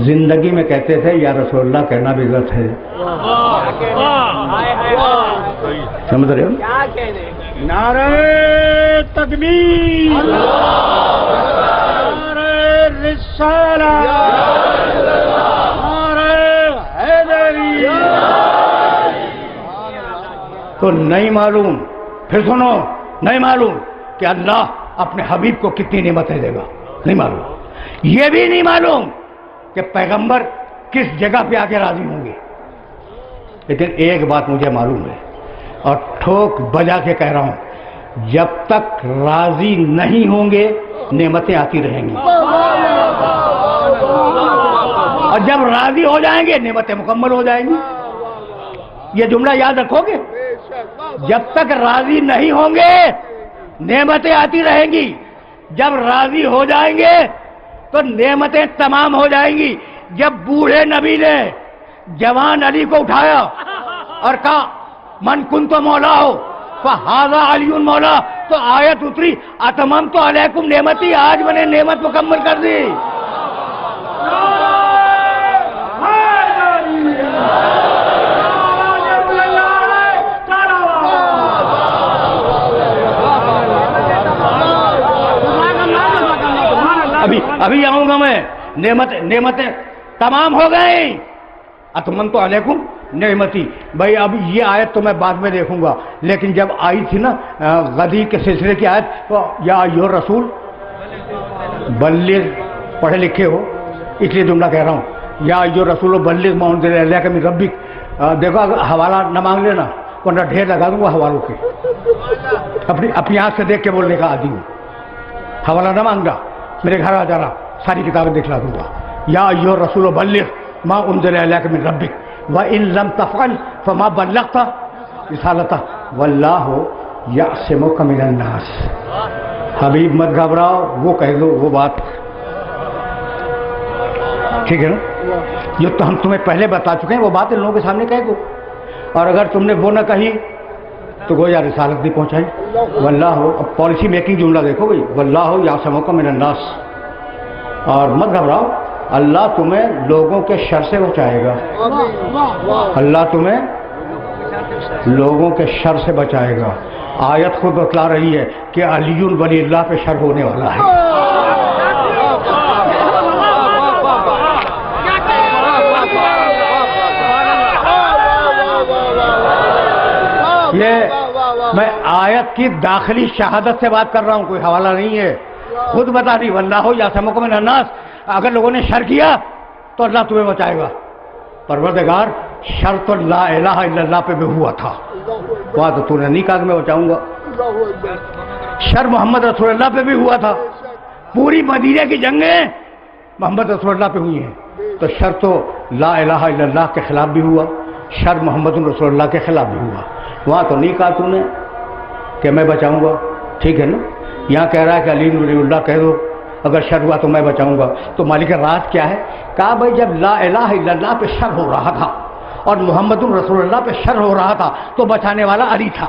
زندگی میں کہتے تھے یا رسول اللہ، کہنا بھی غلط ہے، سمجھ رہے ہو؟ نعرہ تکبیر، نعرہ رسالہ، نعرہ حیدری۔ تو نہیں معلوم، پھر سنو، نہیں معلوم کہ اللہ اپنے حبیب کو کتنی نعمتیں دے گا، نہیں معلوم۔ یہ بھی نہیں معلوم کہ پیغمبر کس جگہ پہ آ کے راضی ہوں گے۔ لیکن ایک بات مجھے معلوم ہے اور ٹھوک بجا کے کہہ رہا ہوں، جب تک راضی نہیں ہوں گے نعمتیں آتی رہیں گی، اور جب راضی ہو جائیں گے نعمتیں مکمل ہو جائیں گی۔ یہ جملہ یاد رکھو گے، جب تک راضی نہیں ہوں گے نعمتیں آتی رہیں گی، جب راضی ہو جائیں گے تو نعمتیں تمام ہو جائیں گی۔ جب بوڑھے نبی نے جوان علی کو اٹھایا اور کہا من کنت مولا ہو فہذا علی مولا، تو آیت اتری اتممت علیکم نعمتی، آج میں نے نعمت مکمل کر دی۔ ابھی آؤں گا میں، نعمتیں تمام ہو گئی، اتممت علیکم نعمتی۔ بھائی اب یہ آیت تو میں بعد میں دیکھوں گا، لیکن جب آئی تھی نا غدیر کے سلسلے کی آیت، تو یا ایھا رسول بلغ، پڑھے لکھے ہو اس لیے جملہ کہہ رہا ہوں، یا ایھا رسول بلغ ما انزل الیک من ربک۔ دیکھو اگر حوالہ نہ مانگ لینا ورنہ ڈھیر لگا دوں گا حوالوں کے، اپنی آنکھ سے دیکھ کے بولنے کا عادی ہوں۔ حوالہ نہ مانگا، میرے گھر آ جانا، ساری کتابیں دکھلا دوں گا۔ یا ایھا رسول بلغ ما انزل الیک من ربک وان لم تفعل فما بلغت رسالتہ واللہ یعصمک من الناس. حبیب مت گھبراؤ، وہ کہہ دو وہ بات، ٹھیک ہے نا؟ جو تو ہم تمہیں پہلے بتا چکے ہیں وہ بات ان لوگوں کے سامنے کہہ دو، اور اگر تم نے وہ نہ کہی تو گویا رسالت نہیں پہنچائی. واللہ، اب پالیسی میکنگ جملہ دیکھو بھائی، واللہ یعصمک من الناس، اور مت گھبراؤ، اللہ تمہیں لوگوں کے شر سے بچائے گا. اللہ تمہیں لوگوں کے شر سے بچائے گا. آیت خود بتلا رہی ہے کہ علی ولی اللہ پہ شر ہونے والا ہے. یہ میں آیت کی داخلی شہادت سے بات کر رہا ہوں، کوئی حوالہ نہیں ہے. خود بتا دی واللہ یعصمک من الناس. اگر لوگوں نے شر کیا تو اللہ تمہیں بچائے گا. پروردگار شر تو لا الہ الا اللہ پہ بھی ہوا تھا، وہاں تو نے نہیں کہا کہ میں بچاؤں گا. شر محمد رسول اللہ پہ بھی ہوا تھا. پوری مدینہ کی جنگیں محمد رسول اللہ پہ ہوئی ہیں، تو شر تو لا الہ الا اللہ کے خلاف بھی ہوا، شر محمد رسول اللہ کے خلاف بھی ہوا. وہاں تو نہیں کہا نے کہ میں بچاؤں گا، ٹھیک ہے نا؟ یہاں کہہ رہا ہے کہ علی ولی اللہ کہہ دو اگر شر ہوا تو میں بچاؤں گا. تو مالک راز کیا ہے؟ کہا بھائی جب لا الہ الا اللہ پہ شر ہو رہا تھا اور محمد رسول اللہ پہ شر ہو رہا تھا تو بچانے والا علی تھا.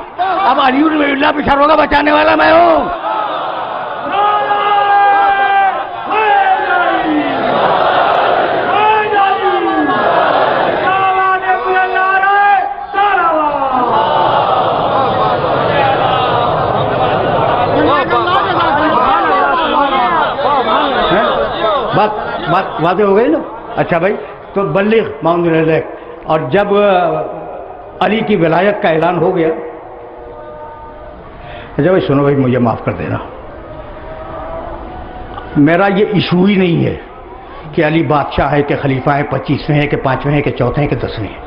اب علی ولی اللہ پہ شر ہوگا، بچانے والا میں ہوں. بات واضح ہو گئی نا؟ اچھا بھائی، تو بلغ ما انزل الیک. اور جب علی کی ولایت کا اعلان ہو گیا، اچھا بھائی سنو بھائی، مجھے معاف کر دینا، میرا یہ ایشو ہی نہیں ہے کہ علی بادشاہ ہے کہ خلیفہ ہے، 25ویں ہے کہ 5ویں ہے کہ 4تھے ہے کہ 10ویں ہے.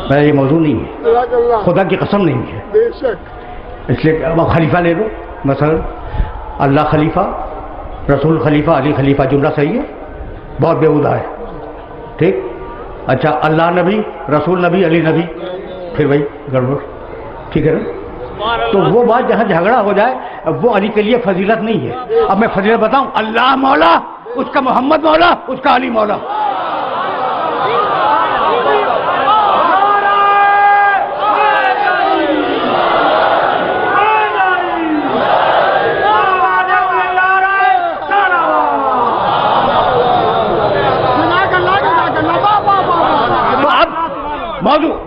میرا یہ موضوع نہیں ہے، خدا کی قسم نہیں ہے. اس لیے اب خلیفہ لے لو، مثلا اللہ خلیفہ، رسول خلیفہ، علی خلیفہ، جملہ صحیح ہے؟ بہت بےہودہ ہے، ٹھیک؟ اچھا اللہ نبی، رسول نبی، علی نبی، پھر بھائی گڑبڑ، ٹھیک ہے نا؟ تو وہ بات جہاں جھگڑا ہو جائے وہ علی کے لیے فضیلت نہیں ہے. اب میں فضیلت بتاؤں، اللہ مولا، اس کا محمد مولا، اس کا علی مولا.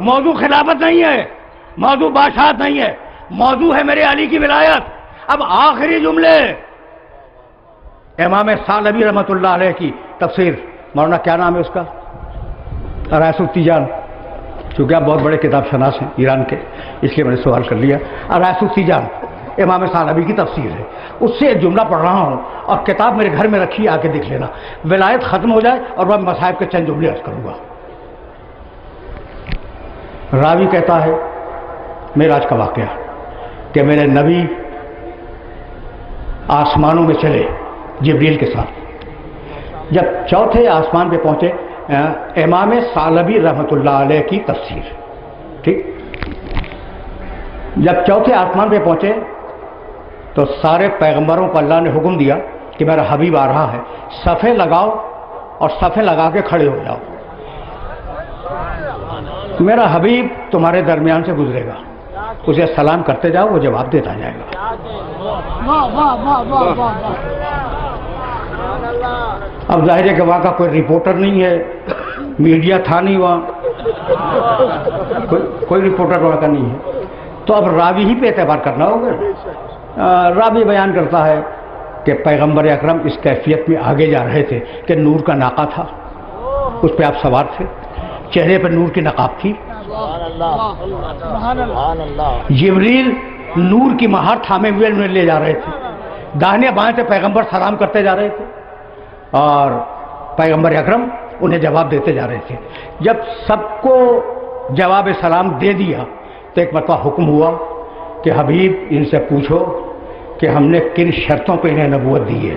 موضوع خلافت نہیں ہے، موضوع بادشاہت نہیں ہے، موضوع ہے میرے علی کی ولایت. اب آخری جملے امام ثعلبی رحمۃ اللہ علیہ کی تفسیر، مولانا کیا نام ہے اس کا؟ رائس التیجان. چونکہ آپ بہت بڑے کتاب شناس ہیں ایران کے، اس لیے میں نے سوال کر لیا. رائس التیجان امام ثعلبی کی تفسیر ہے، اس سے ایک جملہ پڑھ رہا ہوں اور کتاب میرے گھر میں رکھی، آ کے دیکھ لینا. ولایت ختم ہو جائے اور میں مصائب کے چند جملے عرض کروں گا. راوی کہتا ہے معراج کا واقعہ کہ میرے نبی آسمانوں میں چلے جبریل کے ساتھ. جب 4تھے آسمان پہ پہنچے، امام ثعلبی رحمۃ اللہ علیہ کی تفسیر، ٹھیک؟ جب 4تھے آسمان پہ پہنچے تو سارے پیغمبروں کو اللہ نے حکم دیا کہ میرا حبیب آ رہا ہے، صفیں لگاؤ اور صفیں لگا کے کھڑے ہو جاؤ. میرا حبیب تمہارے درمیان سے گزرے گا، اسے سلام کرتے جاؤ، وہ جواب دیتا جائے گا. اب ظاہر ہے کہ وہاں کا کوئی رپورٹر نہیں ہے، میڈیا تھا نہیں وہاں، کوئی رپورٹر وہاں کا نہیں ہے، تو اب راوی ہی پہ اعتبار کرنا ہوگا. راوی بیان کرتا ہے کہ پیغمبر اکرم اس کیفیت میں آگے جا رہے تھے کہ نور کا ناقہ تھا، اس پہ آپ سوار تھے، چہرے پر نور کی نقاب تھی. جبریل نور کی مہار تھامے ہوئے انہیں لے جا رہے تھے، داہنے بائیں سے پیغمبر سلام کرتے جا رہے تھے اور پیغمبر اکرم انہیں جواب دیتے جا رہے تھے. جب سب کو جواب سلام دے دیا تو ایک مرتبہ حکم ہوا کہ حبیب ان سے پوچھو کہ ہم نے کن شرطوں پہ انہیں نبوت دی ہے.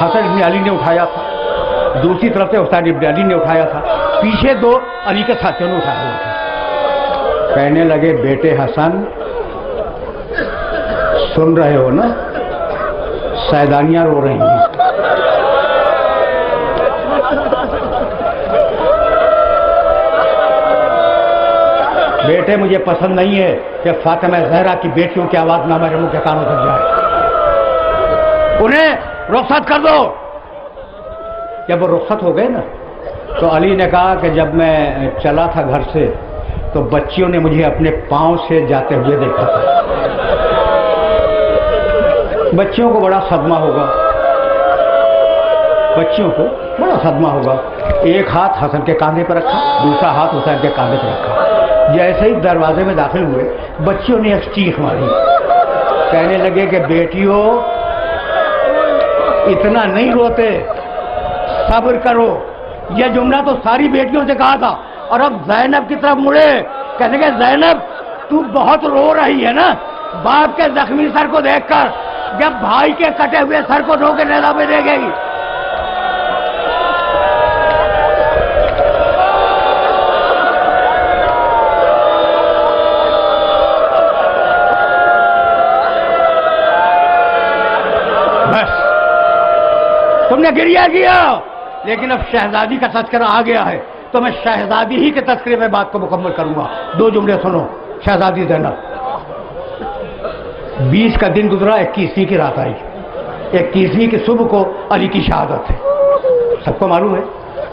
حسن ابن علی نے اٹھایا تھا، دوسری طرف سے حسین ابن علی نے اٹھایا تھا، پیچھے دو علی کے ساتھیوں نے اٹھایا ہوا تھا۔ کہنے لگے بیٹے حسن سن رہے ہو نا، سیدانیاں رو رہی ہیں۔ بیٹے مجھے پسند نہیں ہے کہ فاطمہ زہرا کی بیٹیوں کی آواز نہ میرے منہ کے کانوں تک جائے، انہیں رخصت کر دو۔ جب وہ رخصت ہو گئے نا تو علی نے کہا کہ جب میں چلا تھا گھر سے تو بچیوں نے مجھے اپنے پاؤں سے جاتے ہوئے دیکھا تھا۔ بچیوں کو بڑا صدمہ ہوگا، بچیوں کو بڑا صدمہ ہوگا۔ ایک ہاتھ حسن کے کاندھے پر رکھا، دوسرا ہاتھ حسین کے کاندھے پر رکھا۔ جیسے ہی دروازے میں داخل ہوئے بچیوں نے ایک چیخ ماری، کہنے لگے کہ بیٹیوں اتنا نہیں روتے، صبر کرو۔ یہ جملہ تو ساری بیٹیوں سے کہا تھا، اور اب زینب کی طرف مڑے، کہنے لگے زینب تو بہت رو رہی ہے نا باپ کے زخمی سر کو دیکھ کر، جب بھائی کے کٹے ہوئے سر کو دھو کے نیزہ پہ دے گئی۔ بس تم نے گریہ کیا، لیکن اب شہزادی کا تذکرہ آ گیا ہے تو میں شہزادی ہی کے تذکرے میں بات کو مکمل کروں گا۔ دو جملے سنو۔ شہزادی زینب، 20 کا دن گزرا، 21ویں کی رات آئی، 21ویں کی صبح کو علی کی شہادت ہے، سب کو معلوم ہے۔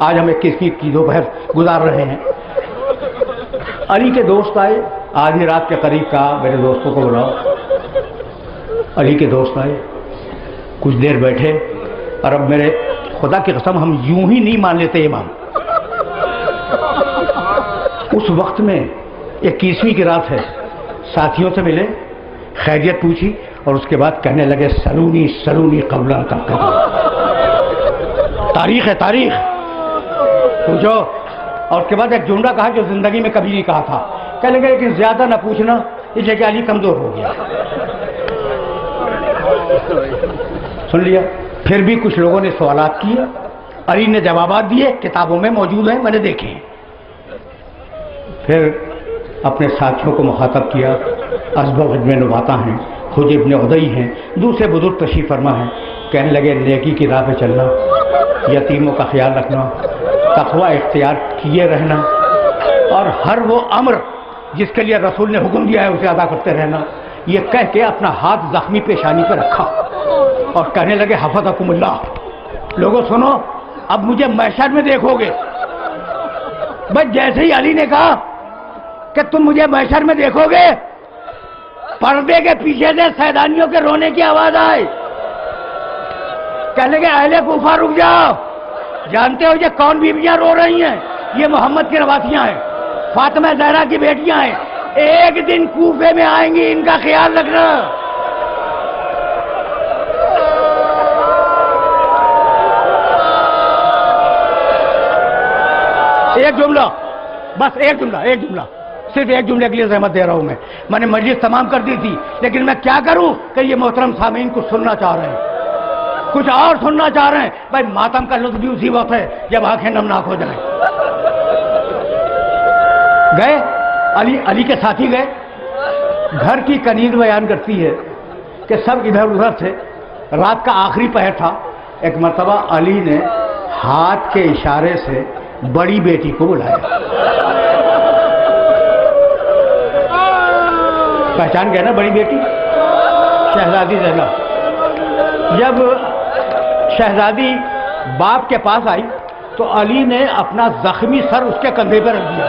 آج ہم 21ویں کی دوپہر گزار رہے ہیں۔ علی کے دوست آئے، آدھی رات کے قریب کہا میرے دوستوں کو بلاؤ۔ علی کے دوست آئے، کچھ دیر بیٹھے، اور اب میرے خدا کی قسم ہم یوں ہی نہیں مان لیتے امام۔ اس وقت میں 21ویں کی رات ہے، ساتھیوں سے ملے، خیریت پوچھی، اور اس کے بعد کہنے لگے سلونی سلونی قبل ان تقتلوا۔ تاریخ ہے، تاریخ پوچھو۔ اور اس کے بعد ایک جملہ کہا جو زندگی میں کبھی نہیں کہا تھا، کہنے لگے لیکن زیادہ نہ پوچھنا، اس لیے کہ علی کمزور ہو گیا۔ سن لیا۔ پھر بھی کچھ لوگوں نے سوالات کیے، علی نے جوابات دیے، کتابوں میں موجود ہیں، میں نے دیکھے ہیں۔ پھر اپنے ساتھیوں کو مخاطب کیا، اسبغ ابن نباتہ ہیں، حجر ابن عدی ہیں، دوسرے بزرگ تشریف فرما ہیں، کہنے لگے نیکی کی راہ پہ چلنا، یتیموں کا خیال رکھنا، تقوی اختیار کیے رہنا، اور ہر وہ امر جس کے لیے رسول نے حکم دیا ہے اسے ادا کرتے رہنا۔ یہ کہہ کے اپنا ہاتھ زخمی پیشانی پہ رکھا اور کہنے لگے حفظکم اللہ۔ لوگوں سنو، اب مجھے محشر میں دیکھو گے۔ بس جیسے ہی علی نے کہا کہ تم مجھے محشر میں دیکھو گے، پردے کے پیچھے سے سیدانیوں کے رونے کی آواز آئی، کہنے لگے اہل کوفہ رک جاؤ، جانتے ہو یہ کون بیویاں رو رہی ہیں؟ یہ محمد کی نواسیاں ہیں، فاطمہ زہرا کی بیٹیاں ہیں، ایک دن کوفے میں آئیں گی، ان کا خیال رکھنا۔ ایک جملہ، بس ایک جملہ، ایک جملہ، صرف ایک جملے کے لیے زحمت دے رہا ہوں میں نے مجلس تمام کر دی تھی، لیکن میں کیا کروں کہ یہ محترم سامعین کچھ سننا چاہ رہے ہیں، کچھ اور سننا چاہ رہے ہیں۔ بھائی ماتم کا لطف بھی اسی وقت ہے جب آنکھیں نمناک ہو جائیں۔ گئے علی کے ساتھی گئے، گھر کی کنیز بیان کرتی ہے کہ سب ادھر ادھر تھے، رات کا آخری پہر تھا۔ ایک مرتبہ علی نے ہاتھ کے اشارے سے بڑی بیٹی کو بلایا، پہچان گئے نا بڑی بیٹی شہزادی زینب۔ جب شہزادی باپ کے پاس آئی تو علی نے اپنا زخمی سر اس کے کندھے پر رکھ دیا،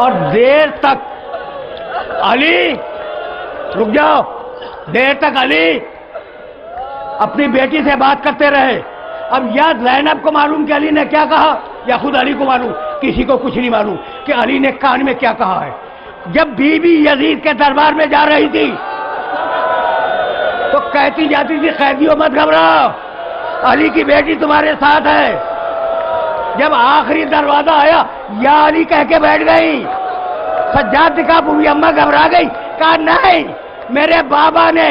اور دیر تک علی رک جاؤ، دیر تک علی اپنی بیٹی سے بات کرتے رہے۔ اب یا زینب کو معلوم کہ علی نے کیا کہا، یا خود علی کو معلوم، کسی کو کچھ نہیں معلوم کہ علی نے کان میں کیا کہا ہے۔ جب بی بی یزید کے دربار میں جا رہی تھی تو کہتی جاتی تھی قیدیوں مت گھبراؤ، علی کی بیٹی تمہارے ساتھ ہے۔ جب آخری دروازہ آیا یا علی کہہ کے بیٹھ گئی، سجاد دکھا پوری اماں گھبرا گئی، کہا نہیں، میرے بابا نے